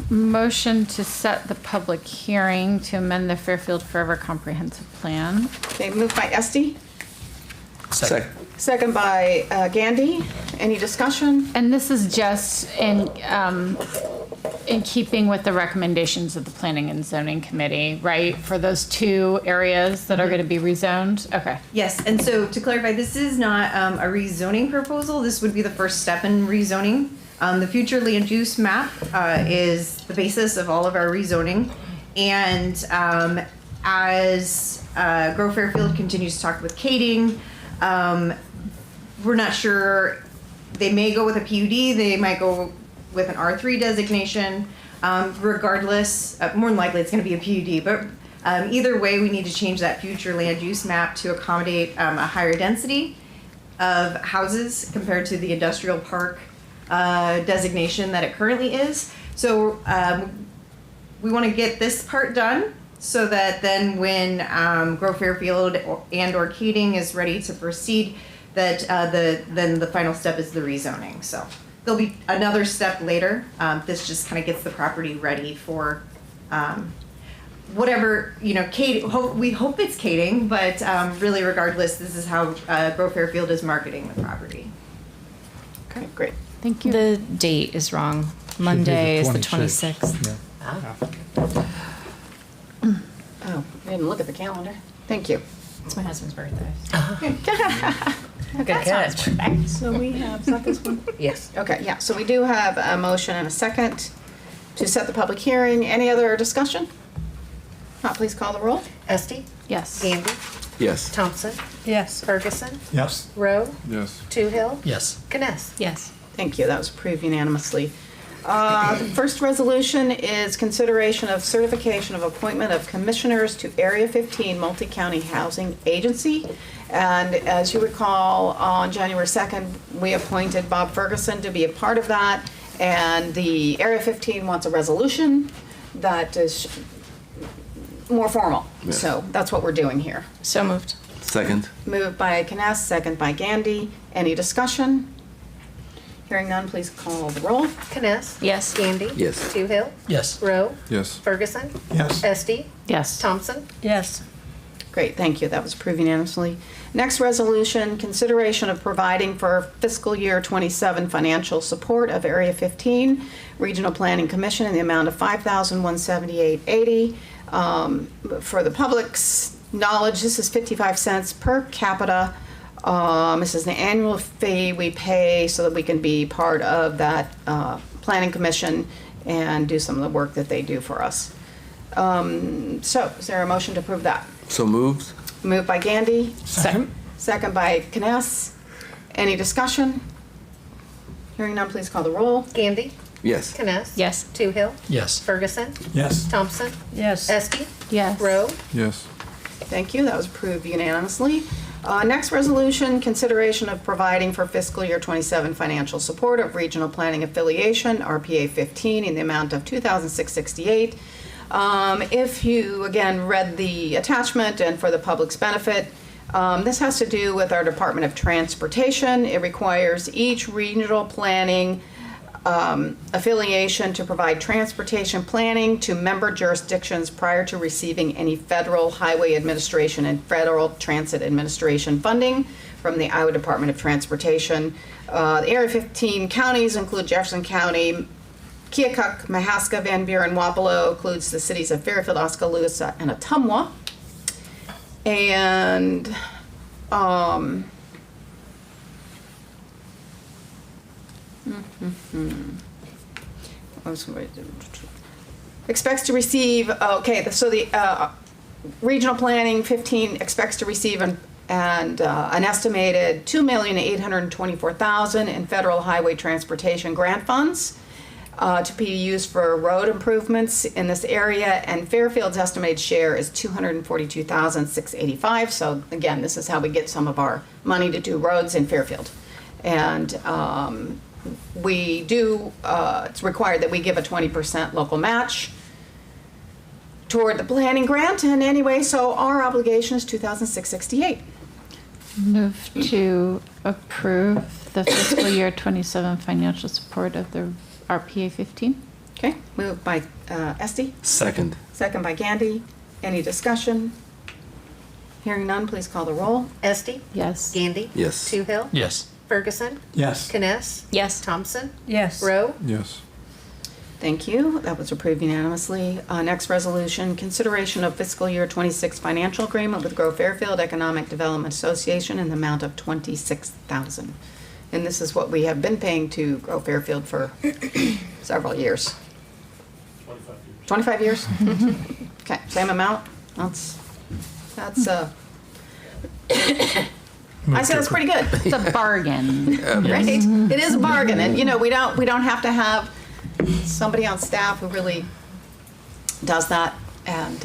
Motion to set the public hearing to amend the Fairfield Forever Comprehensive Plan. Okay, moved by Esti, Second. second by Gandy. Any discussion? And this is just in keeping with the recommendations of the Planning and Zoning Committee, right? For those two areas that are going to be rezoned? Okay. Yes, and so to clarify, this is not a rezoning proposal. This would be the first step in rezoning. The future land use map is the basis of all of our rezoning. And as Grow Fairfield continues to talk with Kading, we're not sure. They may go with a PUD. They might go with an R3 designation. Regardless, more than likely it's going to be a PUD. But either way, we need to change that future land use map to accommodate a higher density of houses compared to the industrial park designation that it currently is. So we want to get this part done so that then when Grow Fairfield or Kading is ready to proceed, that then the final step is the rezoning. So there'll be another step later. This just kind of gets the property ready for whatever, we hope it's Kading, but really regardless, this is how Grow Fairfield is marketing the property. Okay, great. Thank you. The date is wrong. Monday is the 26th. Yeah. Oh, I didn't look at the calendar. Thank you. It's my husband's birthday. Good catch. So we have, is that this one? Yes. Okay, yeah, so we do have a motion and a second to set the public hearing. Any other discussion? Not, please call the roll. Esti, Yes. Gandy, Yes. Thompson, Yes. Ferguson, Yes. Rowe, Yes. Toohill, Yes. Kness. Yes. Thank you, that was approved unanimously. The first resolution is consideration of certification of appointment of commissioners to Area 15 Multi-County Housing Agency. And as you recall, on January 2nd, we appointed Bob Ferguson to be a part of that. And the Area 15 wants a resolution that is more formal. Yeah. So that's what we're doing here. So moved. Second. Moved by Kness, second by Gandy. Any discussion? Hearing none, please call the roll. Kness. Yes. Gandy. Yes. Toohill, Yes. Rowe, Yes. Ferguson, Yes. Esti, Yes. Thompson, Yes. Great, thank you. That was approved unanimously. Next resolution, consideration of providing for fiscal year 27 financial support of Area 15 Regional Planning Commission in the amount of $5,178.80 For the public's knowledge, this is 55 cents per capita. This is an annual fee we pay so that we can be part of that planning commission and do some of the work that they do for us. So, is there a motion to approve that? So moved. Moved by Gandy. Second. Second by Kness. Any discussion? Hearing none, please call the roll. Gandy, Yes. Kness. Yes. Toohill, Yes. Ferguson, Yes. Thompson, Yes. Esti, Yes. Rowe, Yes. Thank you, that was approved unanimously. Next resolution, consideration of providing for fiscal year 27 financial support of regional planning affiliation, RPA 15, in the amount of $2,668. If you, again, read the attachment and for the public's benefit, this has to do with our Department of Transportation. It requires each regional planning affiliation to provide transportation planning to member jurisdictions prior to receiving any federal highway administration and federal transit administration funding from the Iowa Department of Transportation. The Area 15 counties include Jefferson County, Keokuk, Mahaska, Van Buren, Wapello, includes the cities of Fairfield, Oskaloosa, and Ottumwa. And expects to receive, so the regional planning 15 expects to receive an estimated $2,824,000 in federal highway transportation grant funds to be used for road improvements in this area, and Fairfield's estimated share is $242,685. So again, this is how we get some of our money to do roads in Fairfield. And we do, it's required that we give a 20% local match toward the planning grant, and anyway, so our obligation is $2,668. Move to approve the fiscal year 27 financial support of the RPA 15. Okay, moved by Esti. Second. Second by Gandy. Any discussion? Hearing none, please call the roll. Esti, Yes. Gandy, Yes. Toohill, Yes. Ferguson, Yes. Kness, Yes. Thompson, Yes. Rowe, Yes. Thank you. That was approved unanimously. Next resolution, consideration of fiscal year 26 financial agreement with Grow Fairfield Economic Development Association in the amount of $26,000. And this is what we have been paying to Grow Fairfield for several years. 25 years. 25 years? Okay, same amount? That's I say that's pretty good. It's a bargain. Right? It is a bargain, and you know, we don't have to have somebody on staff who really does that, and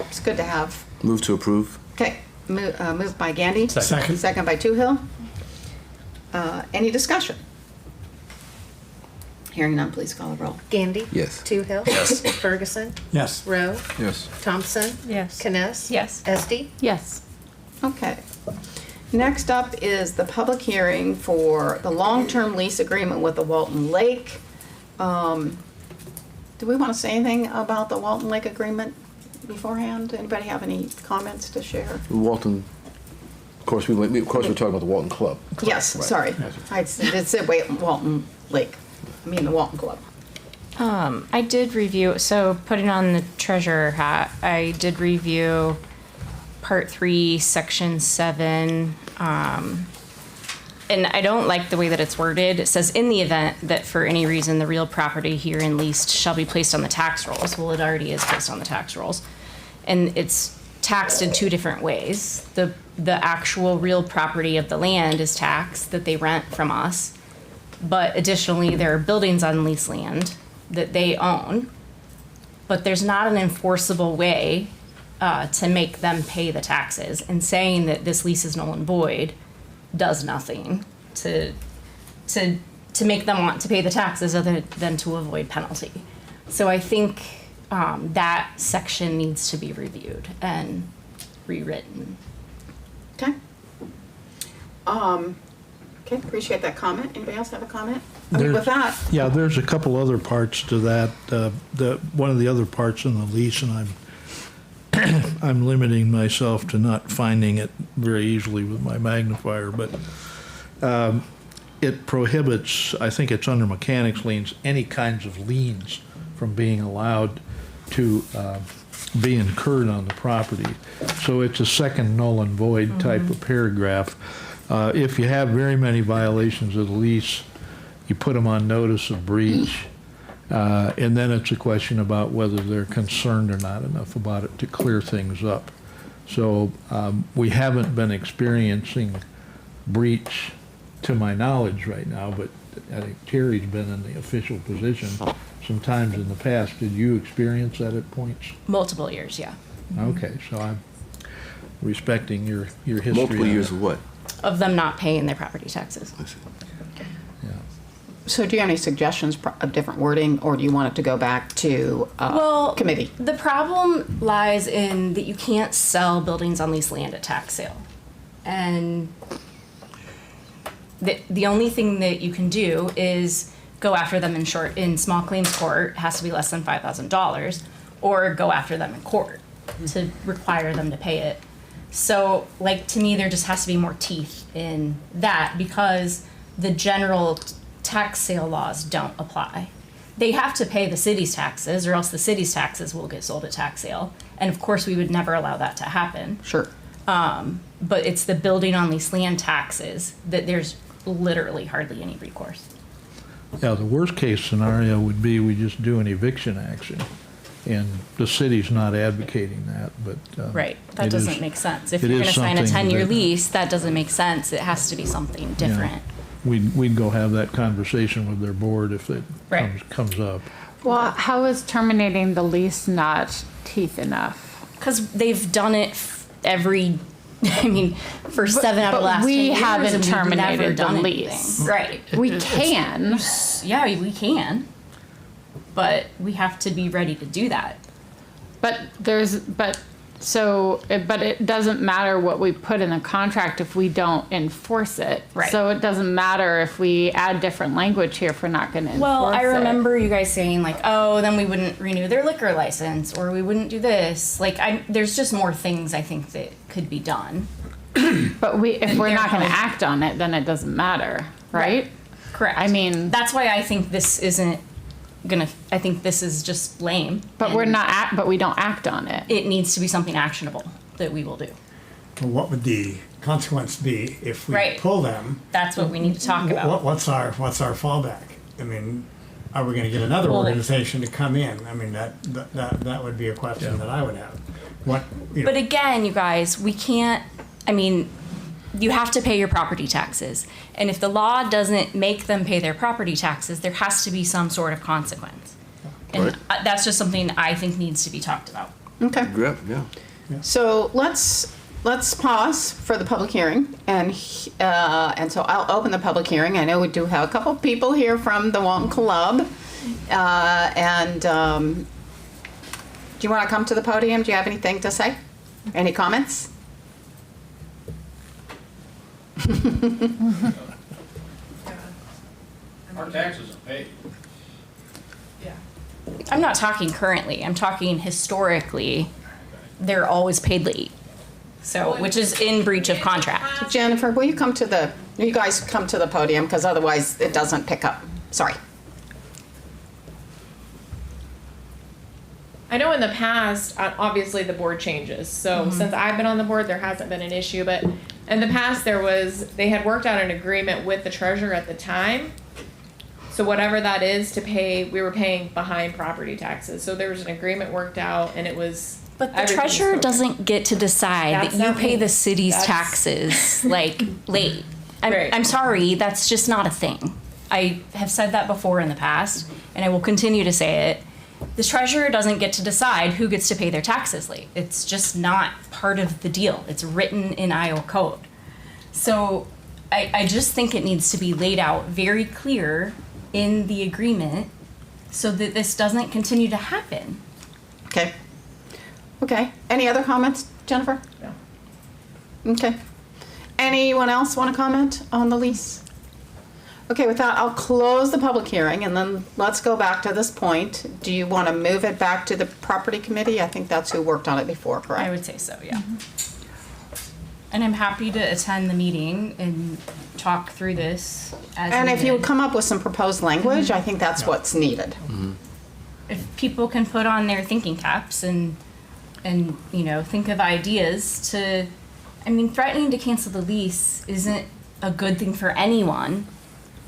it's good to have. Move to approve. Okay, moved by Gandy. Second. Second by Toohill. Any discussion? Hearing none, please call the roll. Gandy, Yes. Toohill, Yes. Ferguson, Yes. Rowe, Yes. Thompson, Yes. Kness, Yes. Esti, Yes. Okay. Next up is the public hearing for the long-term lease agreement with the Walton Lake. Do we want to say anything about the Walton Lake agreement beforehand? Anybody have any comments to share? Walton. Of course, we're talking about the Walton Club. Yes, Right. sorry. I did say Walton Lake. I mean the Walton Club. I did review, so putting on the treasurer hat, I did review Part 3, Section 7, and I don't like the way that it's worded. It says, in the event that for any reason the real property herein leased shall be placed on the tax rolls. Well, it already is placed on the tax rolls. And it's taxed in two different ways. The actual real property of the land is taxed that they rent from us. But additionally, there are buildings on leased land that they own. But there's not an enforceable way to make them pay the taxes. And saying that this lease is null and void does nothing to make them want to pay the taxes other than to avoid penalty. So I think that section needs to be reviewed and rewritten. Okay. Okay, appreciate that comment. Anybody else have a comment? I mean, with that, Yeah, there's a couple other parts to that. One of the other parts in the lease, and I'm limiting myself to not finding it very easily with my magnifier, but it prohibits, I think it's under mechanics liens, any kinds of liens from being allowed to be incurred on the property. So it's a second null and void type of paragraph. If you have very many violations of the lease, you put them on notice of breach, and then it's a question about whether they're concerned or not enough about it to clear things up. So we haven't been experiencing breach to my knowledge right now, but I think Terry's been in the official position sometimes in the past. Did you experience that at points? Multiple years, yeah. Okay, so I'm respecting your history. Multiple on years it. of what? Of them not paying their property taxes. Yeah. So do you have any suggestions of different wording, or do you want it to go back to committee? The problem lies in that you can't sell buildings on leased land at tax sale. And the only thing that you can do is go after them in small claims court. It has to be less than $5,000, or go after them in court to require them to pay it. So, like, to me, there just has to be more teeth in that, because the general tax sale laws don't apply. They have to pay the city's taxes, or else the city's taxes will get sold at tax sale. And of course, we would never allow that to happen. Sure. But it's the building on leased land taxes that there's literally hardly any recourse. Yeah, the worst case scenario would be we just do an eviction action, and the city's not advocating that, but. Right, that it doesn't is- make sense. If it you're is gonna sign a something 10-year that- lease, that doesn't make sense. It has to be something different. We'd go have that conversation with their board if it Right. comes up. Well, how is terminating the lease not teeth enough? Because they've done it every, I mean, for 7 out of the last 10 years. We haven't and we've never terminated the done lease. anything. Right. We can. Yeah, we can. But we have to be ready to do that. But it doesn't matter what we put in the contract if we don't enforce it. Right. So it doesn't matter if we add different language here if we're not going to enforce it. Well, I remember you guys saying like, oh, then we wouldn't renew their liquor license, or we wouldn't do this. Like, there's just more things I think that could be done. But if we're not going to act on it, then it doesn't matter, right? Correct. I mean, that's why I think this isn't I think this is just lame. But but we don't act on it. It needs to be something actionable that we will do. Well, what would the consequence be if we Right. pull them? That's what we need to talk about. What's our fallback? I mean, are we going to get another Well- organization to come in? I mean, that would be a question that I would have. But again, you guys, we can't, I mean, you have to pay your property taxes. And if the law doesn't make them pay their property taxes, there has to be some sort of consequence. And that's just something I think needs to be talked about. Okay. Yeah. So let's pause for the public hearing, and so I'll open the public hearing. I know we do have a couple people here from the Walton Club, do you want to come to the podium? Do you have anything to say? Any comments? Our taxes are paid. I'm not talking currently, I'm talking historically. They're always paid late. So, which is in breach of contract. Jennifer, will you guys come to the podium, because otherwise it doesn't pick up. Sorry. I know in the past, obviously the board changes. So since I've been on the board, there hasn't been an issue. But in the past, they had worked out an agreement with the treasurer at the time. So whatever that is to pay, we were paying behind property taxes. So there was an agreement worked out, and it was. But the treasurer doesn't get to decide That's that you not pay me. the city's That's- taxes like late. Right. I'm sorry, that's just not a thing. I have said that before in the past, and I will continue to say it. The treasurer doesn't get to decide who gets to pay their taxes late. It's just not part of the deal. It's written in Iowa code. So I just think it needs to be laid out very clear in the agreement so that this doesn't continue to happen. Okay. Okay. Any other comments, Jennifer? No. Okay. Anyone else want to comment on the lease? Okay, with that, I'll close the public hearing, and then let's go back to this point. Do you want to move it back to the property committee? I think that's who worked on it before, correct? I would say so, yeah. And I'm happy to attend the meeting and talk through this as And if you would needed. come up with some proposed language, I think that's what's needed. If people can put on their thinking caps and and, think of ideas to, threatening to cancel the lease isn't a good thing for anyone,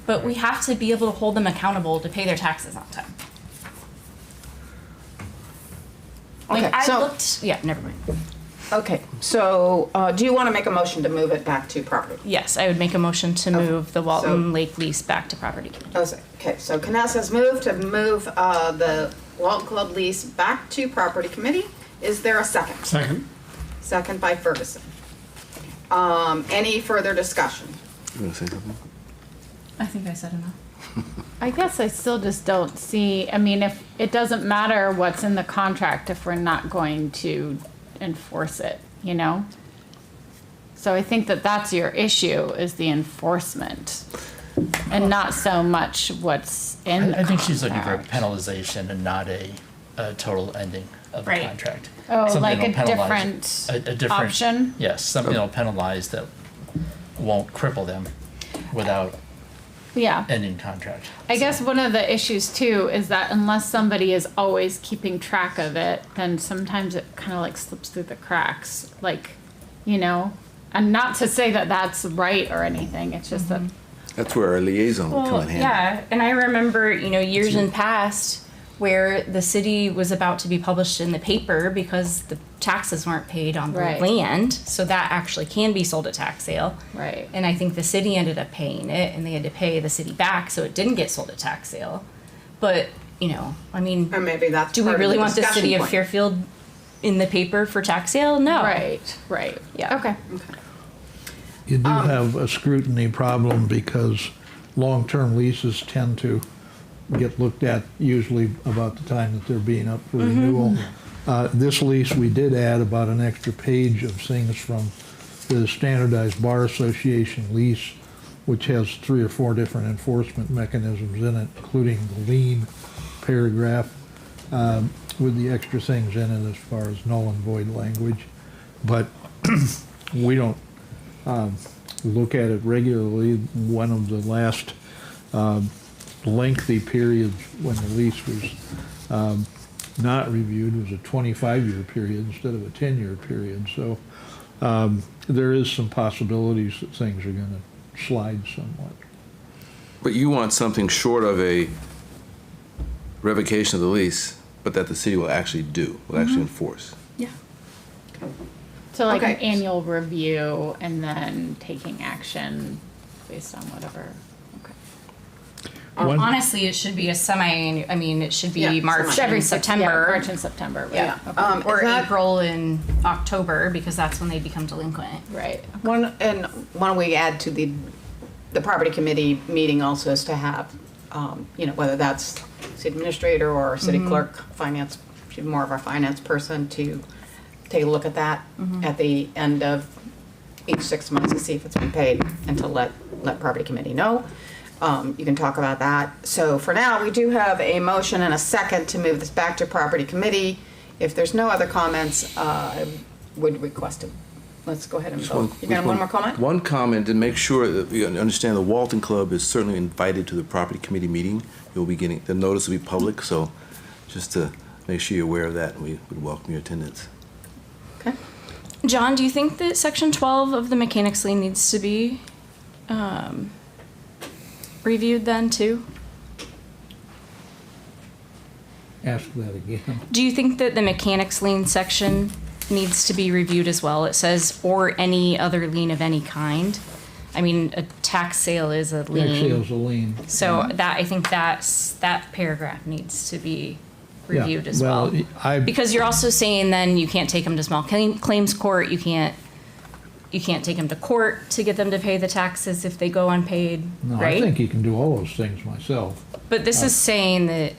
but we have to be able to hold them accountable to pay their taxes on time. Okay, Never mind. Okay, so do you want to make a motion to move it back to property? Yes, I would make a motion to move the Walton Lake lease back to property committee. Okay, so Kness has moved to move the Walton Club lease back to property committee. Is there a second? Second. Second by Ferguson. Any further discussion? You want to say something? I think I said enough. I guess I still just don't see, if it doesn't matter what's in the contract if we're not going to enforce it, So I think that that's your issue, is the enforcement, and not so much what's in the I think she's looking for a contract. penalization and not a total ending of the Right. contract. Oh, Something like a that'll penalize- different a different option? Yes, something that'll penalize that won't cripple them without Yeah. ending contract. I guess one of the issues too is that unless somebody is always keeping track of it, then sometimes it kind of like slips through the cracks, and not to say that that's right or anything, it's just that. That's where our liaison would come Well, in handy. yeah, and I remember, years in past where the city was about to be published in the paper because the taxes weren't paid on the Right. land, so that actually can be sold at tax sale. Right. And I think the city ended up paying it, and they had to pay the city back, so it didn't get sold at tax sale. But, Or maybe that's do we part of really the want the discussion city of point. Fairfield in the paper for tax sale? No. Right. Yeah. Okay. You do have a scrutiny problem because long-term leases tend to get looked at usually about the time that they're being up for renewal. This lease, we did add about an extra page of things from the Standardized Bar Association lease, which has 3 or 4 different enforcement mechanisms in it, including the lien paragraph, with the extra things in it as far as null and void language. But we don't look at it regularly. One of the last lengthy periods when the lease was not reviewed was a 25-year period instead of a 10-year period. So there is some possibilities that things are going to slide somewhat. But you want something short of a revocation of the lease, but that the city will actually do, will actually enforce. Yeah. So like an Okay. annual review and then taking action based on whatever. One- Honestly, it should be a it should be Yeah, March semi. and September. March and September. Right? Yeah. Okay. Or is that- April and October, because that's when they become delinquent. Right. Why don't we add to the property committee meeting also is to have, whether that's city administrator or city clerk, finance, she's more of our finance person, to take a look at that at the end of each 6 months to see if it's been paid, and to let property committee know. You can talk about that. So for now, we do have a motion and a second to move this back to property committee. If there's no other comments, I would request it. Let's go ahead and vote. You got one more comment? One comment, to make sure that we understand the Walton Club is certainly invited to the property committee meeting. You'll be getting, the notice will be public, so just to make sure you're aware of that, we would welcome your attendance. Okay. John, do you think that section 12 of the mechanics lien needs to be reviewed then too? Ask that again. Do you think that the mechanics lien section needs to be reviewed as well? It says, or any other lien of any kind. A tax sale is a lien. Tax sale's a lien. So that, I think that paragraph needs to be reviewed as well. Because you're also saying then you can't take them to small claims court, you can't take them to court to get them to pay the taxes if they go unpaid, No, right? I think you can do all those things myself. But this is saying that,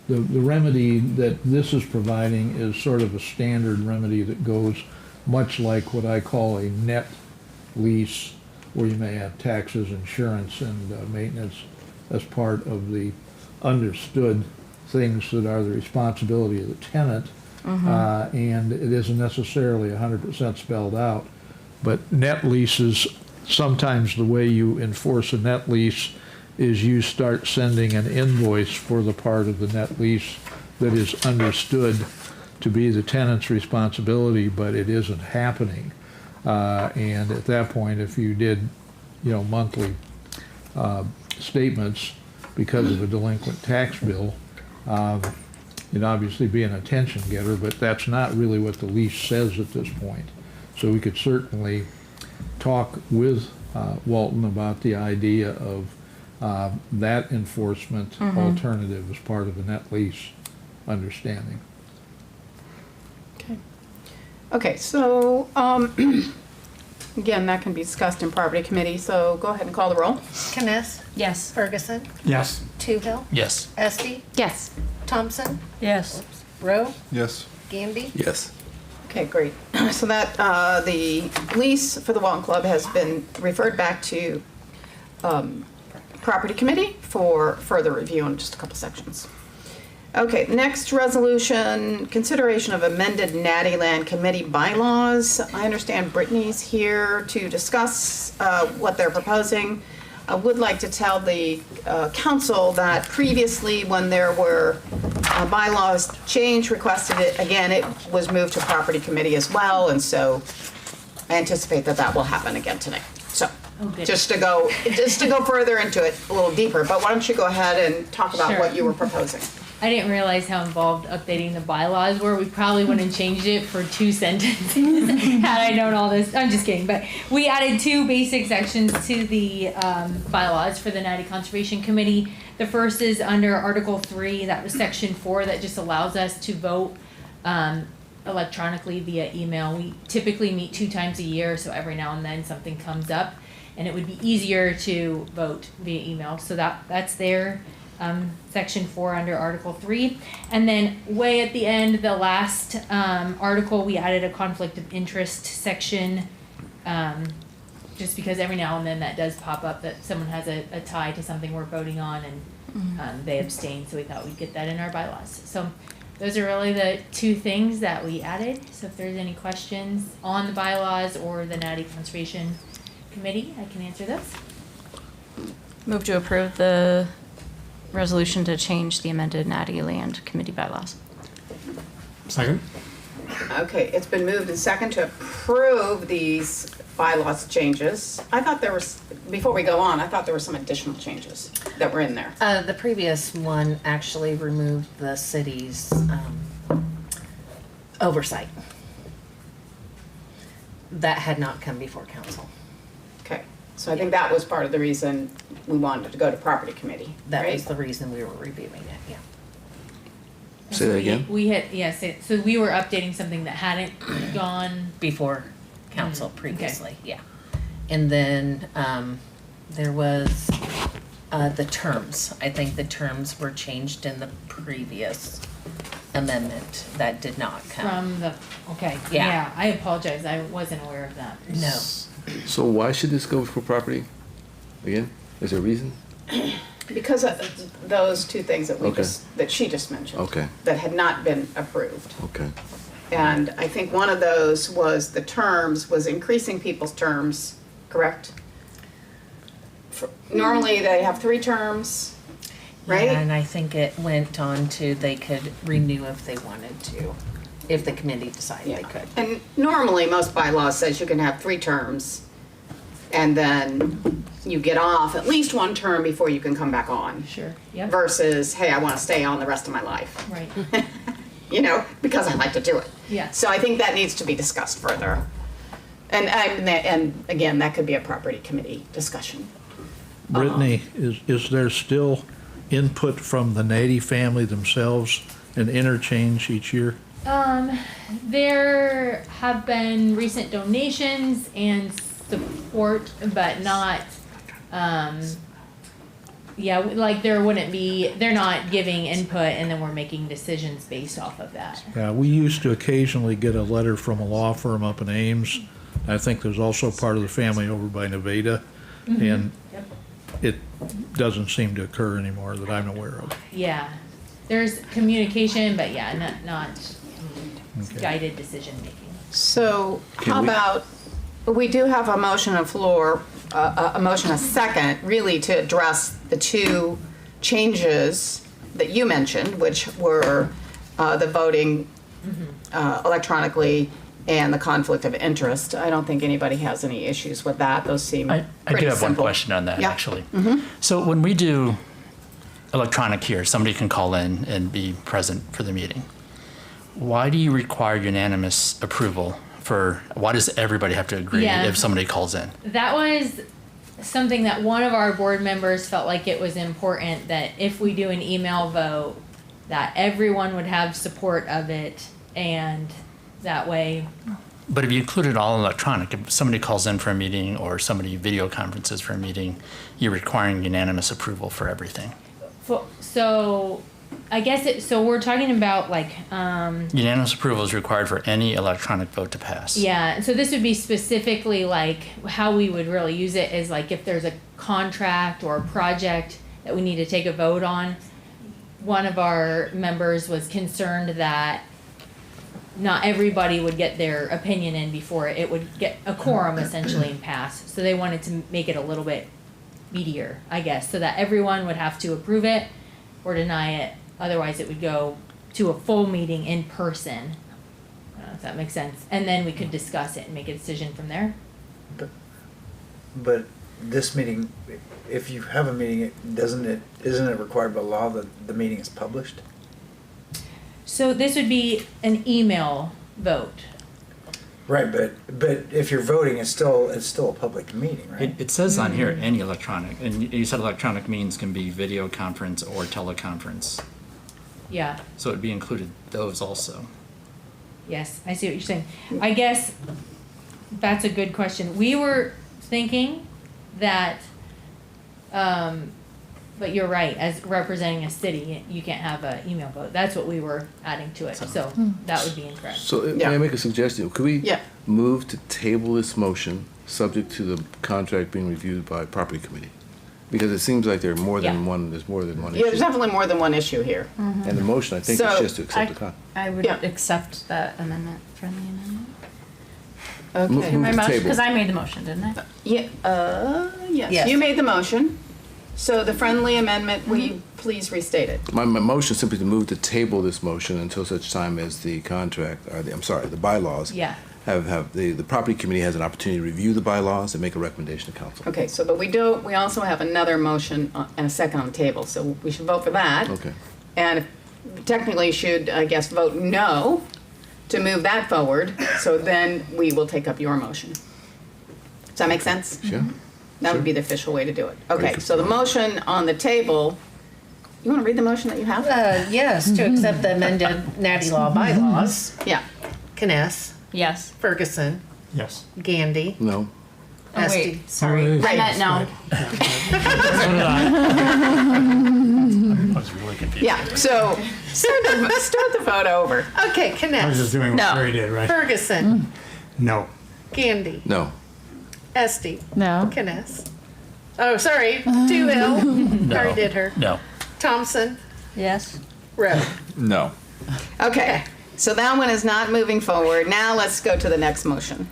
The remedy that this is providing is sort of a standard remedy that goes much like what I call a net lease, where you may have taxes, insurance, and maintenance as part of the understood things that are the responsibility of the tenant. And it isn't necessarily 100% spelled out. But net leases, sometimes the way you enforce a net lease is you start sending an invoice for the part of the net lease that is understood to be the tenant's responsibility, but it isn't happening. And at that point, if you did, monthly statements because of a delinquent tax bill, it'd obviously be an attention getter, but that's not really what the lease says at this point. So we could certainly talk with Walton about the idea of that enforcement alternative as part of a net lease understanding. Okay, so, again, that can be discussed in property committee, so go ahead and call the roll. Kness, Yes. Ferguson, Yes. Toohill, Yes. Esti, Yes. Thompson, Yes. Rowe, Yes. Gandy. Yes. Okay, great. So that, the lease for the Walton Club has been referred back to property committee for further review in just a couple sections. Okay, next resolution, consideration of amended Nady Land Committee bylaws. I understand Brittany's here to discuss what they're proposing. I would like to tell the council that previously when there were bylaws change requested it, again, it was moved to property committee as well, and so I anticipate that that will happen again tonight. So, just to go further into it a little deeper, but why don't you go ahead and talk about Sure. what you were proposing? I didn't realize how involved updating the bylaws were. We probably wouldn't have changed it for 2 sentences had I known all this. I'm just kidding. But we added 2 basic sections to the bylaws for the Nady Conservation Committee. The first is under Article 3. That was Section 4 that just allows us to vote electronically via email. We typically meet 2 times a year, so every now and then something comes up. And it would be easier to vote via email. So that's there. Section 4 under Article 3. And then way at the end, the last article, we added a conflict of interest section, just because every now and then that does pop up that someone has a tie to something we're voting on and they abstain, so we thought we'd get that in our bylaws. So those are really the 2 things that we added. So if there's any questions on the bylaws or the Nady Conservation Committee, I can answer those. Move to approve the resolution to change the amended Nady Land Committee bylaws. Second? Okay, it's been moved and second to approve these bylaws changes. I thought there was, before we go on, I thought there were some additional changes that were in there. The previous one actually removed the city's oversight. That had not come before council. Okay, so I think that was part of the reason we wanted to go to property committee, That right? was the reason we were reviewing it, yeah. Say that again? We had, yes, so we were updating something that hadn't gone. Before council previously, yeah. And then, there was, the terms. I think the terms were changed in the previous amendment. That did not come. From the, okay, Yeah. yeah, I apologize, I wasn't aware of that. No. So why should this go before property? Again, is there a reason? Because of those 2 things that Okay. that she just mentioned. Okay. That had not been approved. Okay. And I think one of those was the terms, was increasing people's terms, correct? Normally, they have 3 terms, right? Yeah, and I think it went on to they could renew if they wanted to, if the committee decided they could. And normally, most bylaws says you can have 3 terms, and then you get off at least 1 term before you can come back on. Sure, yep, Versus, hey, I want to stay on the rest of my life, right, because I like to do it. yeah. So I think that needs to be discussed further. And again, that could be a property committee discussion. Brittany, is there still input from the Nady family themselves and interchange each year? There have been recent donations and support, but not, yeah, like there wouldn't be, they're not giving input and then we're making decisions based off of that. Yeah, we used to occasionally get a letter from a law firm up in Ames. I think there's also part of the family over by Nevada, and Yep. it doesn't seem to occur anymore that I'm aware of. Yeah, there's communication, but yeah, not Okay. guided decision making. So Can how we- about, we do have a motion on floor, a motion a second, really to address the 2 changes that you mentioned, which were the voting electronically and the conflict of interest. I don't think anybody has any issues with that. Those seem I pretty do have simple. one question on that, Yeah. actually. Mhm. So when we do electronic here, somebody can call in and be present for the meeting. Why do you require unanimous approval for, why does everybody have to agree Yeah. if somebody calls in? That was something that one of our board members felt like it was important that if we do an email vote, that everyone would have support of it, and that way. But if you include it all electronic, if somebody calls in for a meeting or somebody video conferences for a meeting, you're requiring unanimous approval for everything. So I guess so we're talking about like, Unanimous approval is required for any electronic vote to pass. yeah, and so this would be specifically like how we would really use it is like if there's a contract or a project that we need to take a vote on. One of our members was concerned that not everybody would get their opinion in before it would get a quorum essentially and pass. So they wanted to make it a little bit meatier, I guess, so that everyone would have to approve it or deny it. Otherwise, it would go to a full meeting in person. I don't know if that makes sense. And then we could discuss it and make a decision from there. But this meeting, if you have a meeting, isn't it required by law that the meeting is published? So this would be an email vote. Right, but if you're voting, it's still a public meeting, right? It says on here, any electronic, and you said electronic means can be video conference or teleconference. Yeah. So it'd be included those also. Yes, I see what you're saying. I guess that's a good question. We were thinking that, but you're right, as representing a city, you can't have an email vote. That's what we were adding to it, so that would be incorrect. So may I make a suggestion? Could we move to table this motion subject to the contract being reviewed by property committee? Because it seems like there's more than one issue. Yeah, there's definitely more than one issue here. And the motion, I think, is just to accept the contract. I would accept that amendment, friendly amendment. Okay. Move to My motion, table. because I made the motion, didn't I? Yes, Yes. you made the motion. So the friendly amendment, will you please restate it? My motion is simply to move to table this motion until such time as the contract, or the bylaws. Yeah. Have the property committee has an opportunity to review the bylaws and make a recommendation to council. Okay, so, but we also have another motion and a second on the table, so we should vote for that. Okay. And technically should, I guess, vote no to move that forward, so then we will take up your motion. Does that make sense? Sure. That would be the official way to do it. Okay, Great. so the motion on the table, you want to read the motion that you have? Yes, to accept the amended Nady law bylaws. Yeah. Kness, Yes. Ferguson, Yes. Gandy, No. Oh, wait, Esty. sorry. I meant no. I was really confused. Yeah, so start the vote over. Okay, I was just Kness, doing what No. Terry did, right? Ferguson, No. Gandy, No. Esty, No. Kness. Oh, sorry, Toohill, already did her. No. Thompson, Yes. Rowe. No. Okay, so that one is not moving forward. Now let's go to the next motion.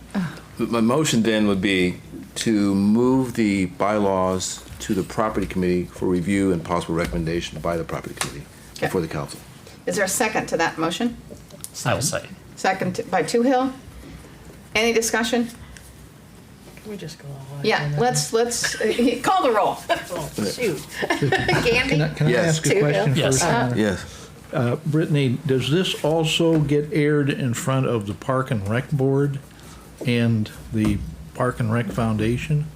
My motion then would be to move the bylaws to the property committee for review and possible recommendation by the property committee before the council. Is there a second to that motion? I will say. By Toohill? Any discussion? Can we just go on? Yeah, let's call the roll. Shoot. Can Gandy, I Yes. ask a question Yes. first? Yes. Brittany, does this also get aired in front of the Park and Rec Board and the Park and Rec Foundation?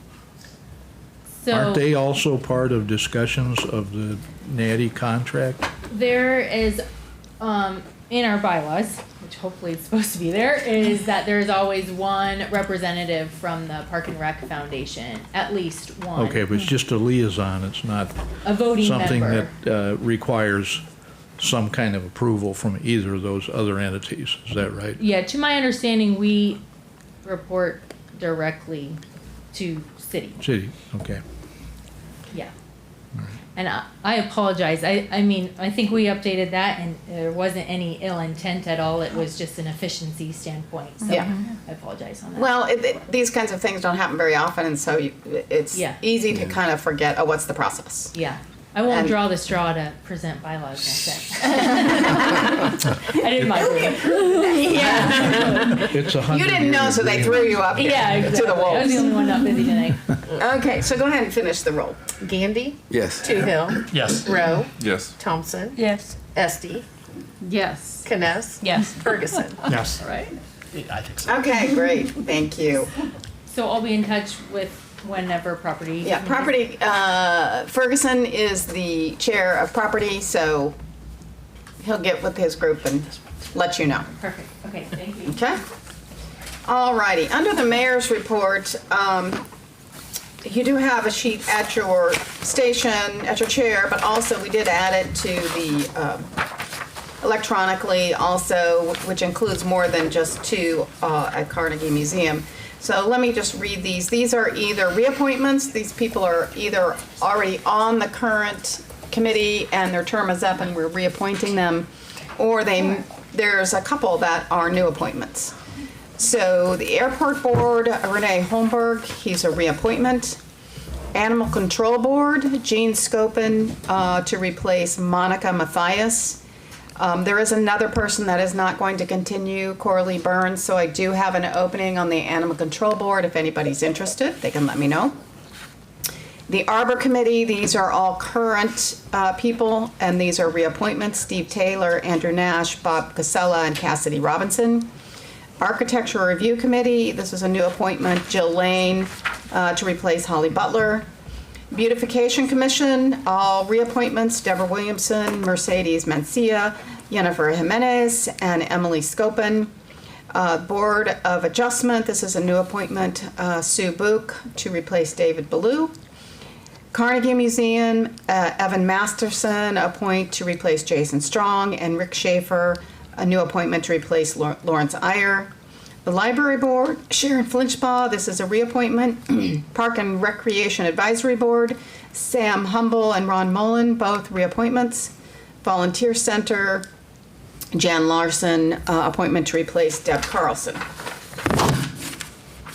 So Aren't they also part of discussions of the Nady contract? there is, in our bylaws, which hopefully it's supposed to be there, is that there's always one representative from the Park and Rec Foundation, at least one. Okay, but it's just a liaison, it's not A voting something member. that requires some kind of approval from either of those other entities, is that right? Yeah, to my understanding, we report directly to city. City, okay. Yeah. And I apologize. I mean, I think we updated that and there wasn't any ill intent at all. It was just an efficiency standpoint. So Yeah. I apologize on that. Well, these kinds of things don't happen very often, and so it's Yeah. easy to kind of forget, oh, what's the process? Yeah. I won't And- draw the straw to present bylaws next time. I didn't mind doing it. Yeah. It's a You 100 didn't know, so they threw you up here Yeah, to exactly. the I was the wolves. only one not busy tonight. Okay, so go ahead and finish the roll. Gandy, Yes. Toohill, Yes. Rowe, Yes. Thompson, Yes. Esty, Yes. Kness, Yes. Ferguson. Yes. All right. I think so. Okay, great, thank you. So I'll be in touch with whenever property. Yeah, property, Ferguson is the chair of property, so he'll get with his group and let you know. Perfect. Okay, thank you. Okay? All righty, under the mayor's report, you do have a sheet at your station, at your chair, but also we did add it to the electronically also, which includes more than just two at Carnegie Museum. So let me just read these. These are either reappointments, these people are either already on the current committee and their term is up and we're reappointing them, or there's a couple that are new appointments. So the Airport Board, Renee Holmberg, he's a reappointment. Animal Control Board, Gene Scopin to replace Monica Mathias. There is another person that is not going to continue, Coralie Burns, so I do have an opening on the Animal Control Board. If anybody's interested, they can let me know. The Arbor Committee, these are all current people, and these are reappointments: Steve Taylor, Andrew Nash, Bob Casella, and Cassidy Robinson. Architectural Review Committee, this is a new appointment, Jill Lane to replace Holly Butler. Beautification Commission, all reappointments: Deborah Williamson, Mercedes Mencia, Jennifer Jimenez, and Emily Scopin. Board of Adjustment, this is a new appointment, Sue Book to replace David Ballou. Carnegie Museum, Evan Masterson, appoint to replace Jason Strong, and Rick Shafer, a new appointment to replace Lawrence Iyer. The Library Board, Sharon Flinchbaugh, this is a reappointment. Park and Recreation Advisory Board, Sam Humble and Ron Mullen, both reappointments. Volunteer Center, Jan Larson, appointment to replace Deb Carlson.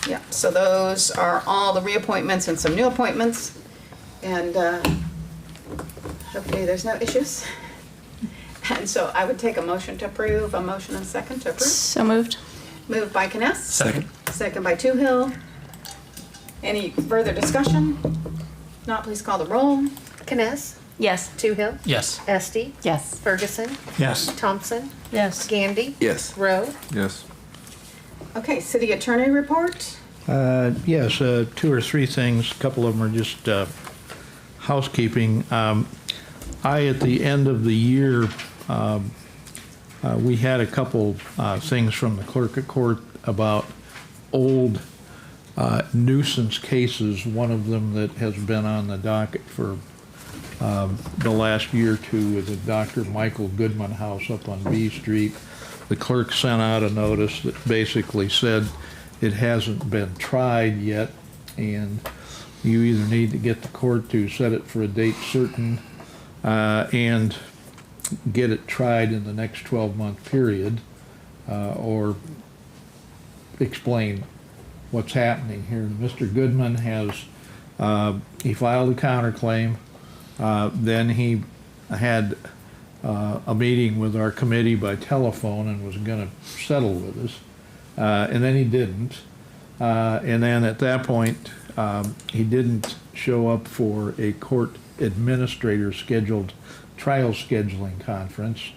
Yeah, so those are all the reappointments and some new appointments. And hopefully there's no issues. And so I would take a motion to approve, a motion and second to approve. So moved. Moved by Kness. Second. Second by Toohill. Any further discussion? Not, please call the roll. Kness, Yes. Toohill, Yes. Esty, Yes. Ferguson, Yes. Thompson, Yes. Gandy, Yes. Rowe. Yes. Okay, city attorney report. Yes, two or three things. A couple of them are just housekeeping. At the end of the year, we had a couple things from the clerk of court about old nuisance cases. One of them that has been on the docket for the last year or two is the Dr. Michael Goodman house up on B Street. The clerk sent out a notice that basically said it hasn't been tried yet, and you either need to get the court to set it for a date certain and get it tried in the next 12-month period, or explain what's happening here. Mr. Goodman has, he filed a counterclaim, then he had a meeting with our committee by telephone and was going to settle with us, and then he didn't. And then at that point, he didn't show up for a court administrator scheduled trial scheduling conference.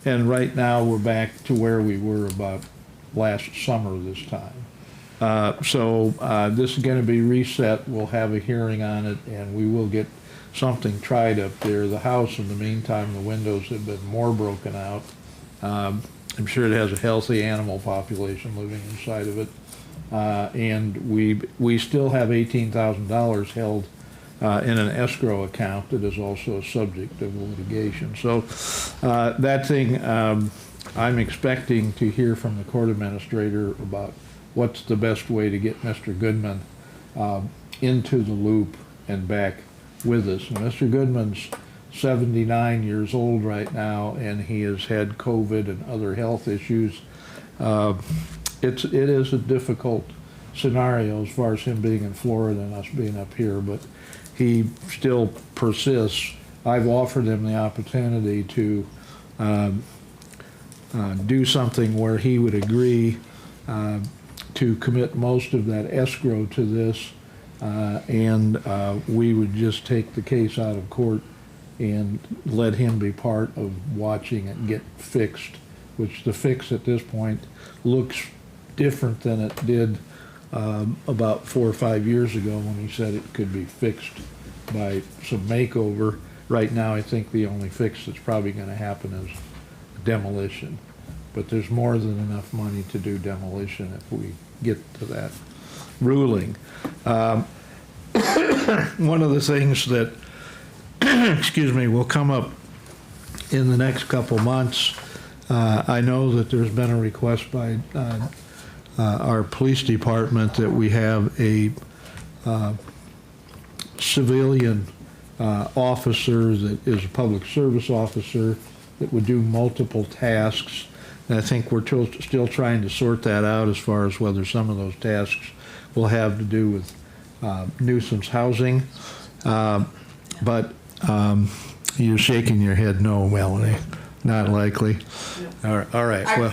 And right now we're back to where we were about last summer this time. So this is going to be reset. We'll have a hearing on it and we will get something tried up there. The house, in the meantime, the windows have been more broken out. I'm sure it has a healthy animal population living inside of it. And we still have $18,000 held in an escrow account that is also a subject of litigation. So that thing, I'm expecting to hear from the court administrator about what's the best way to get Mr. Goodman into the loop and back with us. And Mr. Goodman's 79 years old right now, and he has had COVID and other health issues. It is a difficult scenario as far as him being in Florida and us being up here, but he still persists I've offered him the opportunity to do something where he would agree to commit most of that escrow to this, and we would just take the case out of court and let him be part of watching it get fixed, which the fix at this point looks different than it did about 4 or 5 years ago when he said it could be fixed by some makeover. Right now, I think the only fix that's probably going to happen is demolition. But there's more than enough money to do demolition if we get to that ruling. One of the things that, excuse me, will come up in the next couple months, I know that there's been a request by our police department that we have a civilian officer that is a public service officer that would do multiple tasks. And I think we're still trying to sort that out as far as whether some of those tasks will have to do with nuisance housing. But you're shaking your head no, Melanie. Not likely. All right. Well,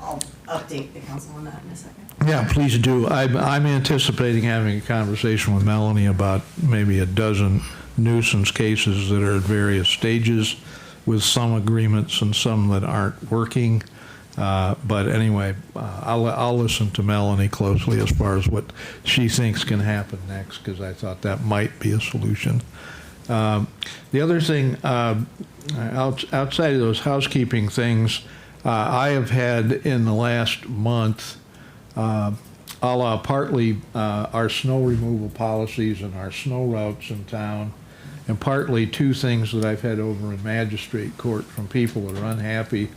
I'll update the council on that in a second. yeah, please do. I'm anticipating having a conversation with Melanie about maybe a dozen nuisance cases that are at various stages, with some agreements and some that aren't working. But anyway, I'll listen to Melanie closely as far as what she thinks can happen next, because I thought that might be a solution. The other thing, outside of those housekeeping things, I have had in the last month, a la partly our snow removal policies and our snow routes in town, and partly two things that I've had over in magistrate court from people that are unhappy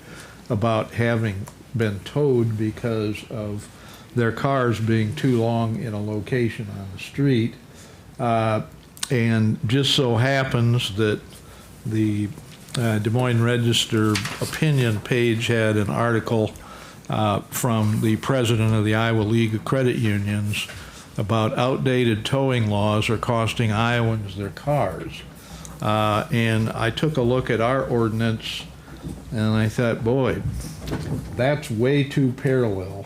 about having been towed because of their cars being too long in a location on the street. And just so happens that the Des Moines Register opinion page had an article from the president of the Iowa League of Credit Unions about outdated towing laws are costing Iowans their cars. And I took a look at our ordinance and I thought, boy, that's way too parallel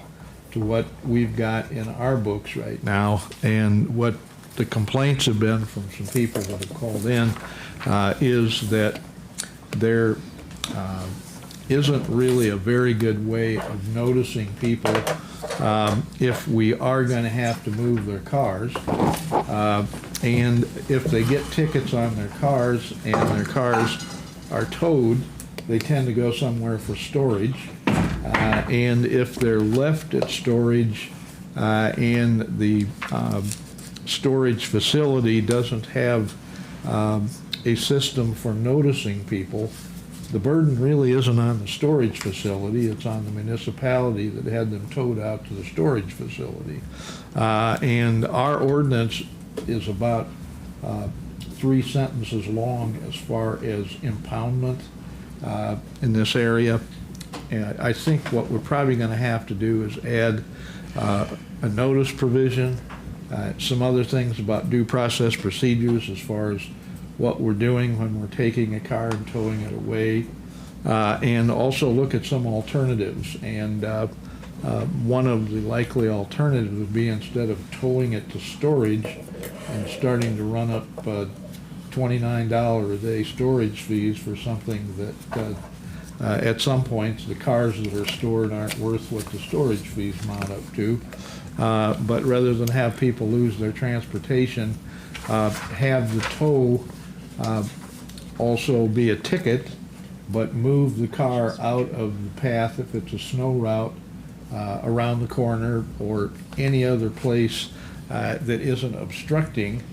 to what we've got in our books right now, and what the complaints have been from some people that have called in is that there isn't really a very good way of noticing people if we are going to have to move their cars, and if they get tickets on their cars and their cars are towed, they tend to go somewhere for storage, and if they're left at storage and the storage facility doesn't have a system for noticing people, the burden really isn't on the storage facility, it's on the municipality that had them towed out to the storage facility. And our ordinance is about 3 sentences long as far as impoundment in this area. And I think what we're probably going to have to do is add a notice provision, some other things about due process procedures as far as what we're doing when we're taking a car and towing it away, and also look at some alternatives. And one of the likely alternatives would be, instead of towing it to storage and starting to run up $29 a day storage fees for something that at some points the cars that are stored aren't worth what the storage fees mount up to, but rather than have people lose their transportation, have the tow also be a ticket, but move the car out of the path if it's a snow route, around the corner or any other place that isn't obstructing,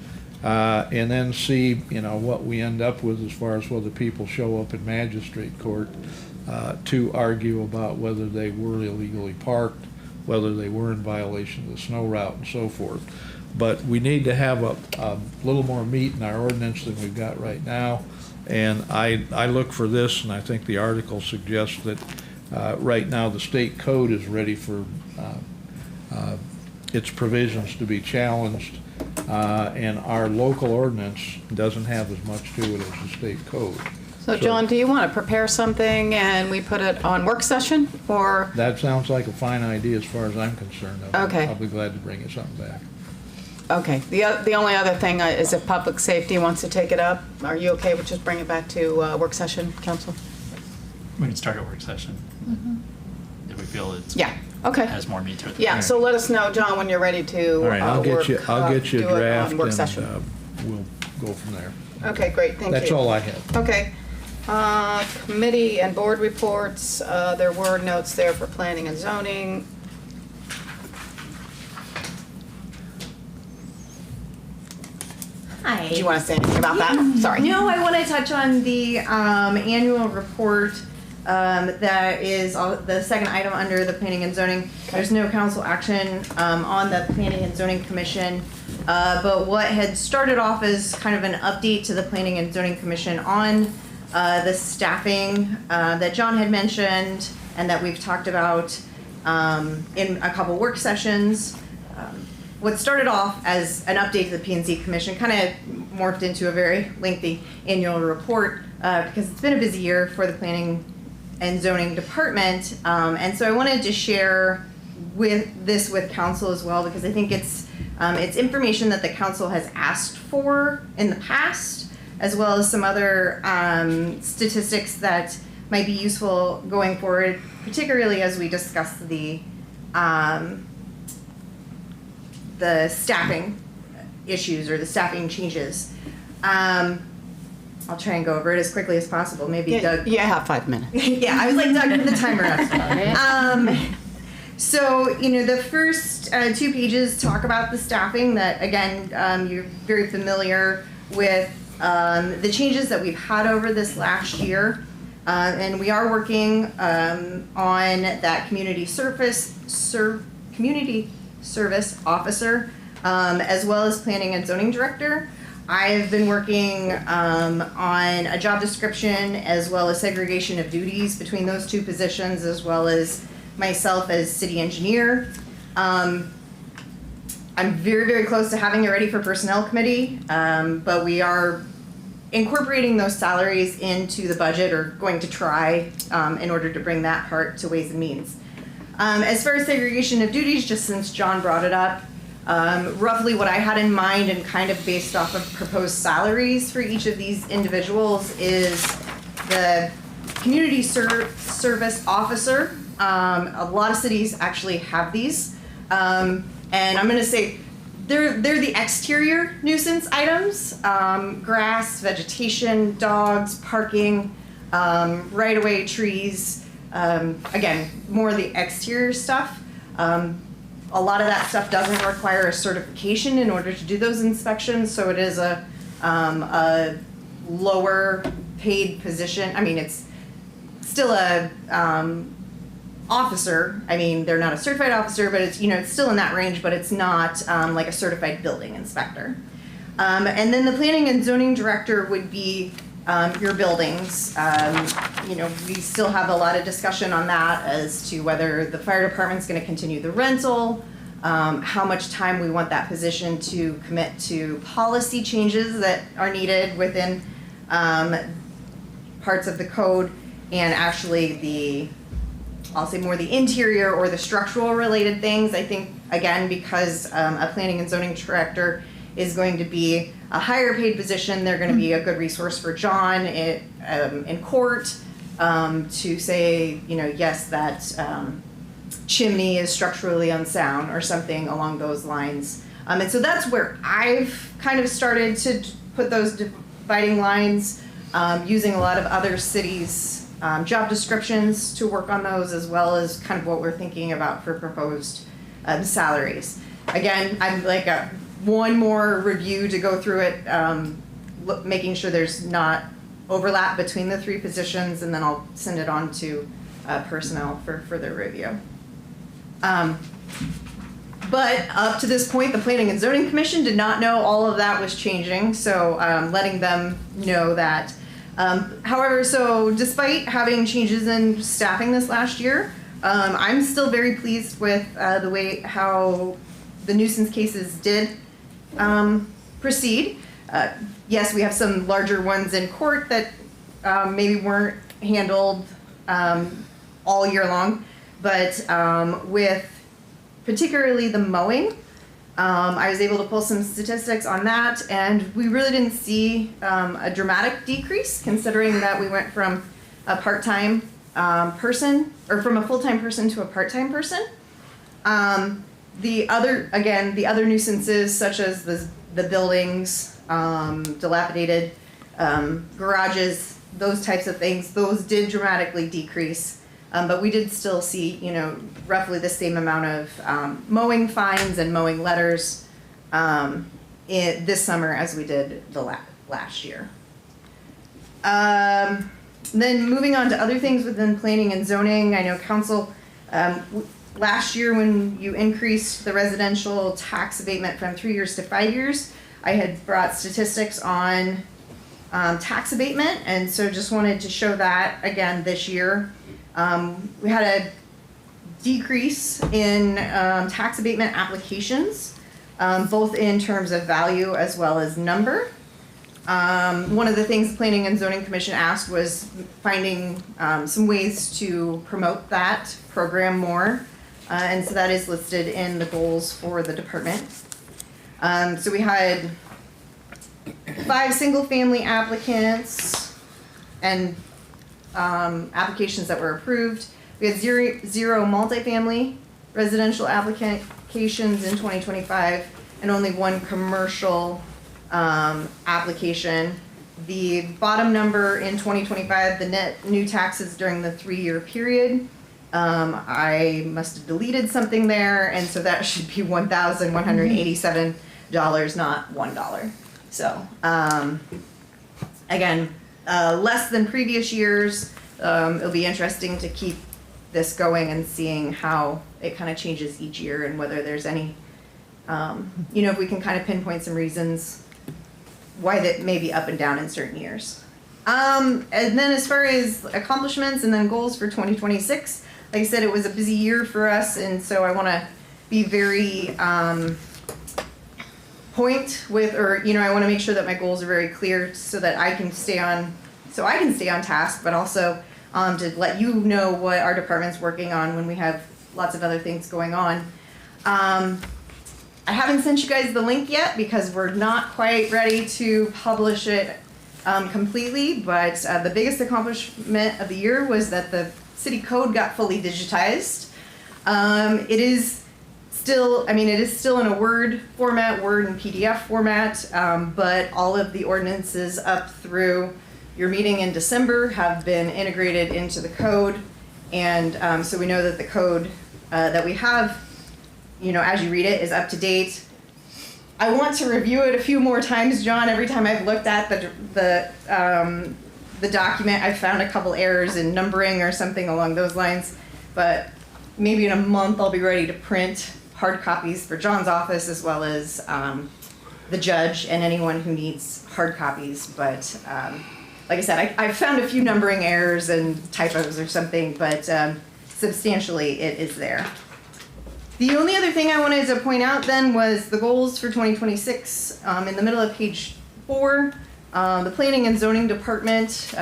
and then see, what we end up with as far as whether people show up in magistrate court to argue about whether they were illegally parked, whether they were in violation of the snow route, and so forth. But we need to have a little more meat in our ordinance than we've got right now. And I look for this, and I think the article suggests that right now the state code is ready for its provisions to be challenged And our local ordinance doesn't have as much to it as the state code. So John, do you want to prepare something and we put it on work session, or? That sounds like a fine idea as far as I'm concerned. Okay. I'll be glad to bring you something back. Okay, the only other thing is if public safety wants to take it up, are you okay with just bringing it back to work session, council? We can start a work session. If we feel it's. Yeah, okay. Has more meat to it. Yeah, so let us know, John, when you're ready to All right, I'll get you do a it draft on work and session. we'll go from there. Okay, great, thank you. That's all I have. Okay. Committee and board reports, there were notes there for planning and zoning. Hi. Do you want to say anything about that? Sorry. No, I want to touch on the annual report that is the second item under the planning and zoning. There's no council action on the planning and zoning commission, but what had started off as kind of an update to the planning and zoning commission on the staffing that John had mentioned and that we've talked about in a couple work sessions. What started off as an update to the P&Z Commission kind of morphed into a very lengthy annual report because it's been a busy year for the Planning and Zoning Department. And so I wanted to share with council as well, because I think it's information that the council has asked for in the past, as well as some other statistics that might be useful going forward, particularly as we discuss the staffing issues or the staffing changes. I'll try and go over it as quickly as possible. Maybe Doug. Yeah, have 5 minutes. Yeah, I was like Doug with the timer up. So, the first 2 pages talk about the staffing that, again, you're very familiar with the changes that we've had over this last year. And we are working on that community service officer, as well as planning and zoning director. I've been working on a job description as well as segregation of duties between those 2 positions, as well as myself as city engineer. I'm very, very close to having it ready for personnel committee, but we are incorporating those salaries into the budget, or going to try in order to bring that part to Ways and Means. As far as segregation of duties, just since John brought it up, roughly what I had in mind and kind of based off of proposed salaries for each of these individuals is the community service officer. A lot of cities actually have these. And I'm going to say they're the exterior nuisance items, grass, vegetation, dogs, parking, right-of-way trees. Again, more of the exterior stuff. A lot of that stuff doesn't require a certification in order to do those inspections, so it is a lower paid position. I mean, it's still a officer. I mean, they're not a certified officer, but it's it's still in that range, but it's not like a certified building inspector. And then the planning and zoning director would be your buildings. We still have a lot of discussion on that as to whether the fire department's going to continue the rental, how much time we want that position to commit to policy changes that are needed within parts of the code, and actually I'll say more the interior or the structural related things. I think, again, because a planning and zoning director is going to be a higher paid position, they're going to be a good resource for John in court to say, yes, that chimney is structurally unsound or something along those lines. And so that's where I've kind of started to put those dividing lines, using a lot of other cities' job descriptions to work on those, as well as kind of what we're thinking about for proposed salaries. Again, I'm like one more review to go through it, making sure there's not overlap between the 3 positions, and then I'll send it on to personnel for further review. But up to this point, the Planning and Zoning Commission did not know all of that was changing, so letting them know that. However, so despite having changes in staffing this last year, I'm still very pleased with the way how the nuisance cases did proceed. Yes, we have some larger ones in court that maybe weren't handled all year long, but with particularly the mowing, I was able to pull some statistics on that, and we really didn't see a dramatic decrease, considering that we went from a part-time person, or from a full-time person to a part-time person. The other nuisances, such as the buildings, dilapidated garages, those types of things, those did dramatically decrease. But we did still see, roughly the same amount of mowing fines and mowing letters this summer as we did the last year. Then moving on to other things within planning and zoning, I know council, last year when you increased the residential tax abatement from 3 years to 5 years, I had brought statistics on tax abatement, and so just wanted to show that again this year. We had a decrease in tax abatement applications, both in terms of value as well as number. One of the things the Planning and Zoning Commission asked was finding some ways to promote that program more, and so that is listed in the goals for the department. So we had 5 single-family applicants and applications that were approved. We had zero multifamily residential applications in 2025, and only 1 commercial application. The bottom number in 2025, the net new taxes during the 3-year period, I must have deleted something there, and so that should be $1,187, not $1. So again, less than previous years. It'll be interesting to keep this going and seeing how it kind of changes each year, and whether there's any, if we can kind of pinpoint some reasons why that may be up and down in certain years. And then as far as accomplishments and then goals for 2026, like I said, it was a busy year for us, and so I want to be very I want to make sure that my goals are very clear so that I can stay on task, but also to let you know what our department's working on when we have lots of other things going on. I haven't sent you guys the link yet because we're not quite ready to publish it completely, but the biggest accomplishment of the year was that the city code got fully digitized. It is still in a Word format, Word and PDF format, but all of the ordinances up through your meeting in December have been integrated into the code, and so we know that the code that we have, as you read it, is up to date. I want to review it a few more times, John. Every time I've looked at the document, I've found a couple errors in numbering or something along those lines, but maybe in a month I'll be ready to print hard copies for John's office, as well as the judge and anyone who needs hard copies. But like I said, I found a few numbering errors and typos or something, but substantially it is there. The only other thing I wanted to point out then was the goals for 2026. In the middle of page 4, the Planning and Zoning Department,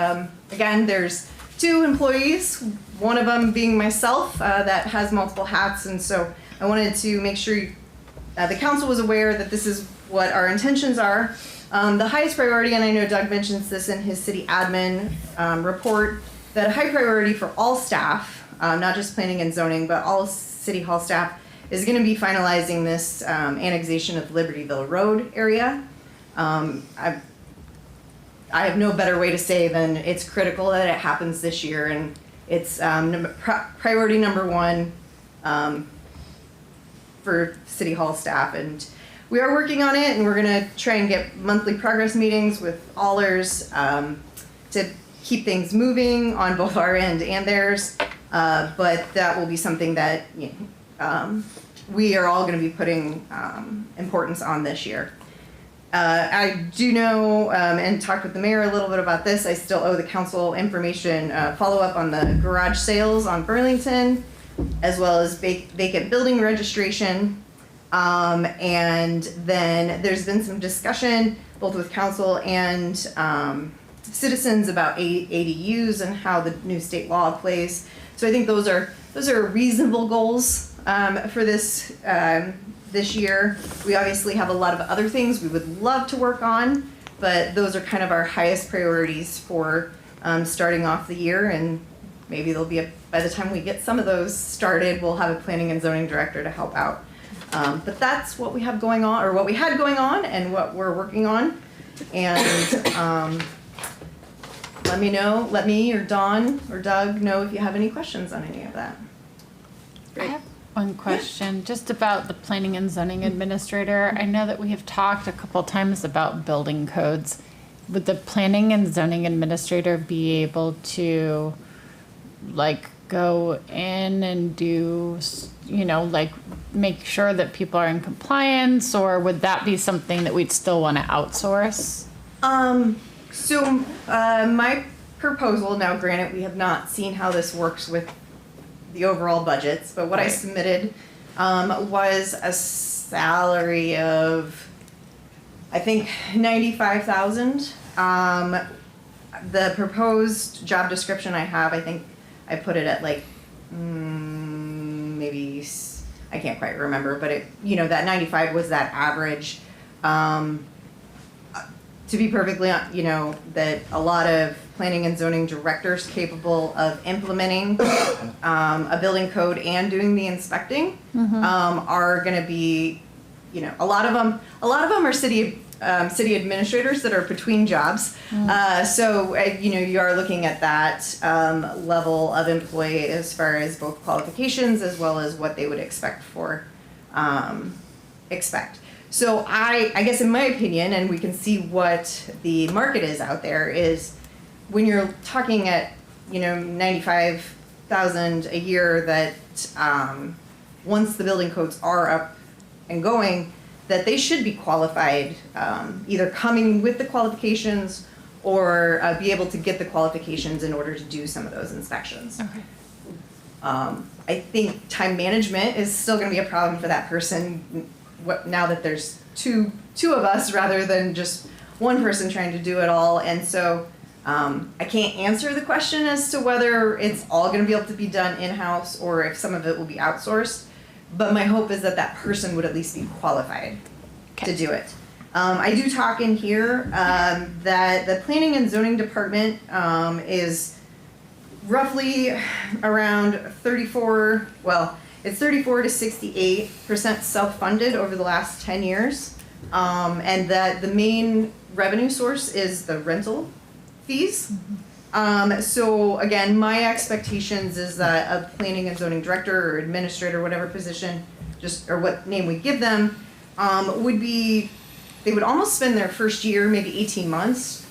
again, there's 2 employees, one of them being myself, that has multiple hats, and so I wanted to make sure the council was aware that this is what our intentions are. The highest priority, and I know Doug mentions this in his city admin report, that a high priority for all staff, not just planning and zoning, but all city hall staff, is going to be finalizing this annexation of Libertyville Road area. I have no better way to say than it's critical that it happens this year, and it's priority number 1 for city hall staff, and we are working on it, and we're going to try and get monthly progress meetings with allers to keep things moving on both our end and theirs, but that will be something that we are all going to be putting importance on this year. I do know, and talked with the mayor a little bit about this, I still owe the council information follow-up on the garage sales on Burlington, as well as vacant building registration. And then there's been some discussion both with council and citizens about ADUs and how the new state law plays. So I think those are reasonable goals for this year. We obviously have a lot of other things we would love to work on, but those are kind of our highest priorities for starting off the year. And maybe there'll be by the time we get some of those started, we'll have a planning and zoning director to help out. But that's what we have going on, or what we had going on, and what we're working on. And let me or Dawn or Doug know if you have any questions on any of that. I have one question just about the planning and zoning administrator. I know that we have talked a couple times about building codes. Would the planning and zoning administrator be able to go in and do, make sure that people are in compliance, or would that be something that we'd still want to outsource? So my proposal, now granted, we have not seen how this works with the overall budgets, but what I submitted was a salary of, I think, $95,000. The proposed job description I have, I think I put it at maybe, I can't quite remember, but that 95 was that average. To be perfectly, that a lot of planning and zoning directors capable of implementing a building code and doing the inspecting are going to be, a lot of them are city administrators that are between jobs. So you are looking at that level of employee as far as both qualifications as well as what they would expect. So I guess in my opinion, and we can see what the market is out there, is when you're talking at, $95,000 a year, that once the building codes are up and going, that they should be qualified, either coming with the qualifications or be able to get the qualifications in order to do some of those inspections. Okay. I think time management is still going to be a problem for that person. Now that there's two of us rather than just one person trying to do it all. And so I can't answer the question as to whether it's all going to be able to be done in-house or if some of it will be outsourced. But my hope is that that person would at least be qualified to do it. I do talk in here that the planning and zoning department is roughly around 34 to 68% self-funded over the last 10 years. And that the main revenue source is the rental fees. So again, my expectations is that a planning and zoning director or administrator, whatever position, or what name we give them, they would almost spend their first year, maybe 18 months,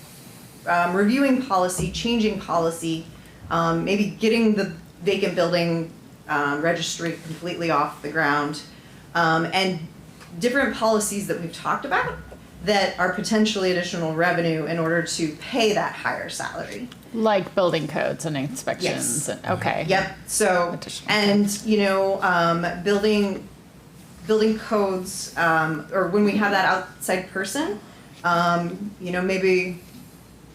reviewing policy, changing policy, maybe getting the vacant building registry completely off the ground, and different policies that we've talked about that are potentially additional revenue in order to pay that higher salary. Like building codes and inspections. Yes. Okay. Yep. So, and building codes, or when we have that outside person, maybe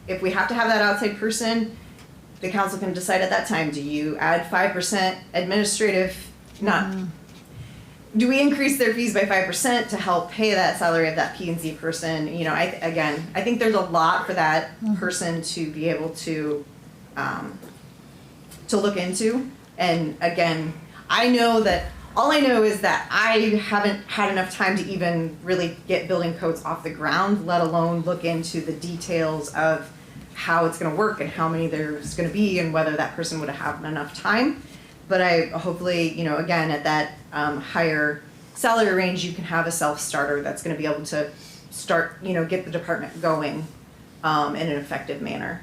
if we have to have that outside person, the council can decide at that time, do you add 5% administrative, do we increase their fees by 5% to help pay that salary of that P&Z person? I think there's a lot for that person to be able to look into. And again, all I know is that I haven't had enough time to even really get building codes off the ground, let alone look into the details of how it's going to work and how many there's going to be and whether that person would have enough time. But I hopefully, again, at that higher salary range, you can have a self-starter that's going to be able to start, get the department going in an effective manner.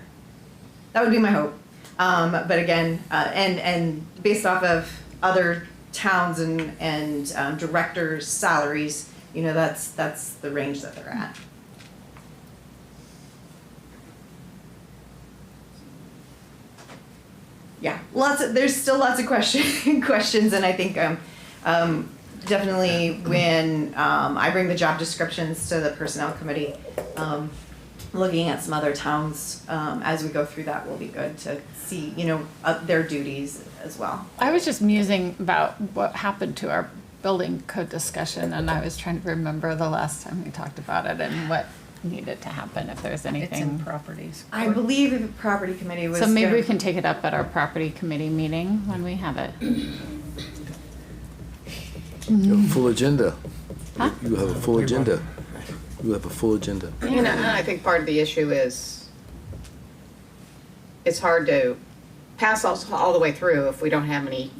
That would be my hope. But again, and based off of other towns and directors' salaries, that's the range that they're at. Yeah, there's still lots of questions, and I think definitely when I bring the job descriptions to the personnel committee, looking at some other towns as we go through that will be good to see, their duties as well. I was just musing about what happened to our building code discussion, and I was trying to remember the last time we talked about it and what needed to happen, if there's anything. It's in properties. I believe the property committee was. So maybe gonna- we can take it up at our property committee meeting when we have it. You have a full agenda. Huh? You have a full agenda. You have a full agenda. And I think part of the issue is it's hard to pass all the way through if we don't have any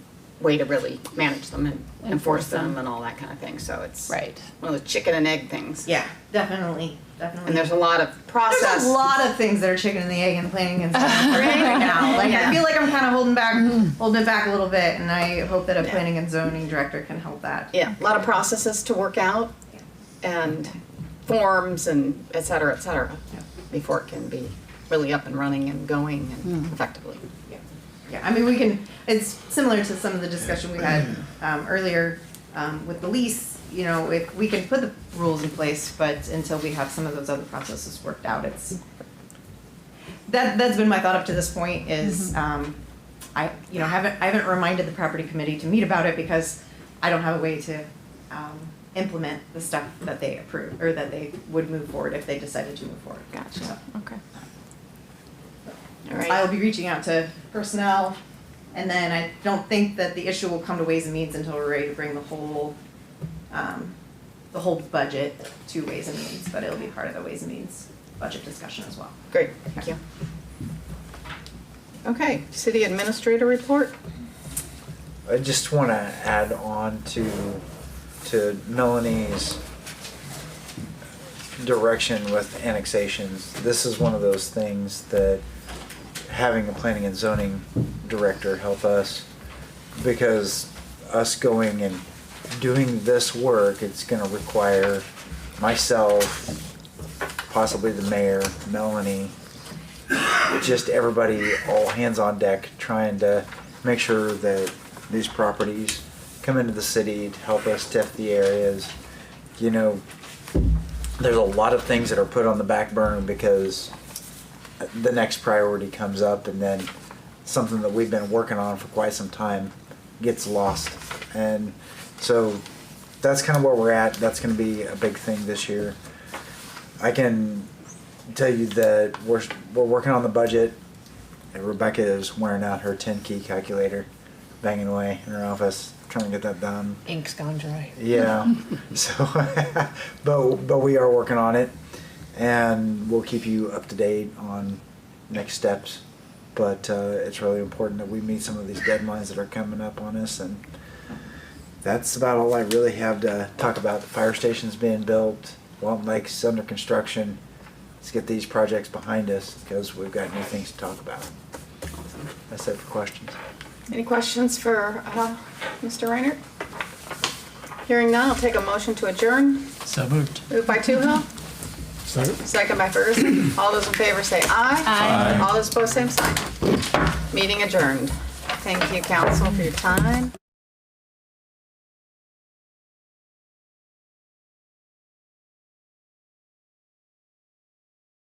way to really manage them and enforce them and all that kind of thing. So it's Right. one of the chicken and egg things. Yeah, definitely. And there's a lot of process. There's a lot of things that are chicken and the egg and planning and stuff right now. Like I feel like I'm kind of holding it back a little bit, and I hope that a planning and zoning director can help that. Yeah, a lot of processes to work out and forms and et cetera, before it can be really up and running and going and effectively. Yeah, I mean, we can, it's similar to some of the discussion we had earlier with the lease, if we can put the rules in place, but until we have some of those other processes worked out, that's been my thought up to this point is, I haven't reminded the property committee to meet about it because I don't have a way to implement the stuff that they approve, or that they would move forward if they decided to move forward. Gotcha. So, Okay. All right. I'll be reaching out to personnel, and then I don't think that the issue will come to Ways and Means until we're ready to bring the whole budget to Ways and Means, but it'll be part of the Ways and Means budget discussion as well. Great, thank you. Okay, city administrator report. I just want to add on to Melanie's direction with annexations. This is one of those things that having a planning and zoning director help us, because us going and doing this work, it's going to require myself, possibly the mayor, Melanie, just everybody, all hands on deck, trying to make sure that these properties come into the city to help us TIF the areas. There's a lot of things that are put on the back burner because the next priority comes up, and then something that we've been working on for quite some time gets lost. And so that's kind of where we're at. That's going to be a big thing this year. I can tell you that we're working on the budget. And Rebecca is wearing out her 10-key calculator, banging away in her office, trying to get that done. Ink's gone dry. Yeah. So, but we are working on it, and we'll keep you up to date on next steps. But it's really important that we meet some of these deadlines that are coming up on us, and that's about all I really have to talk about. The fire station's being built, Walton Lake's under construction. Let's get these projects behind us because we've got new things to talk about. That's it for questions. Any questions for Mr. Reinert? Hearing none, I'll take a motion to adjourn. So moved. Moved by Toohill. Second by Ferguson. All those in favor say aye. Aye. All those opposed, same sign. Meeting adjourned. Thank you, council, for your time.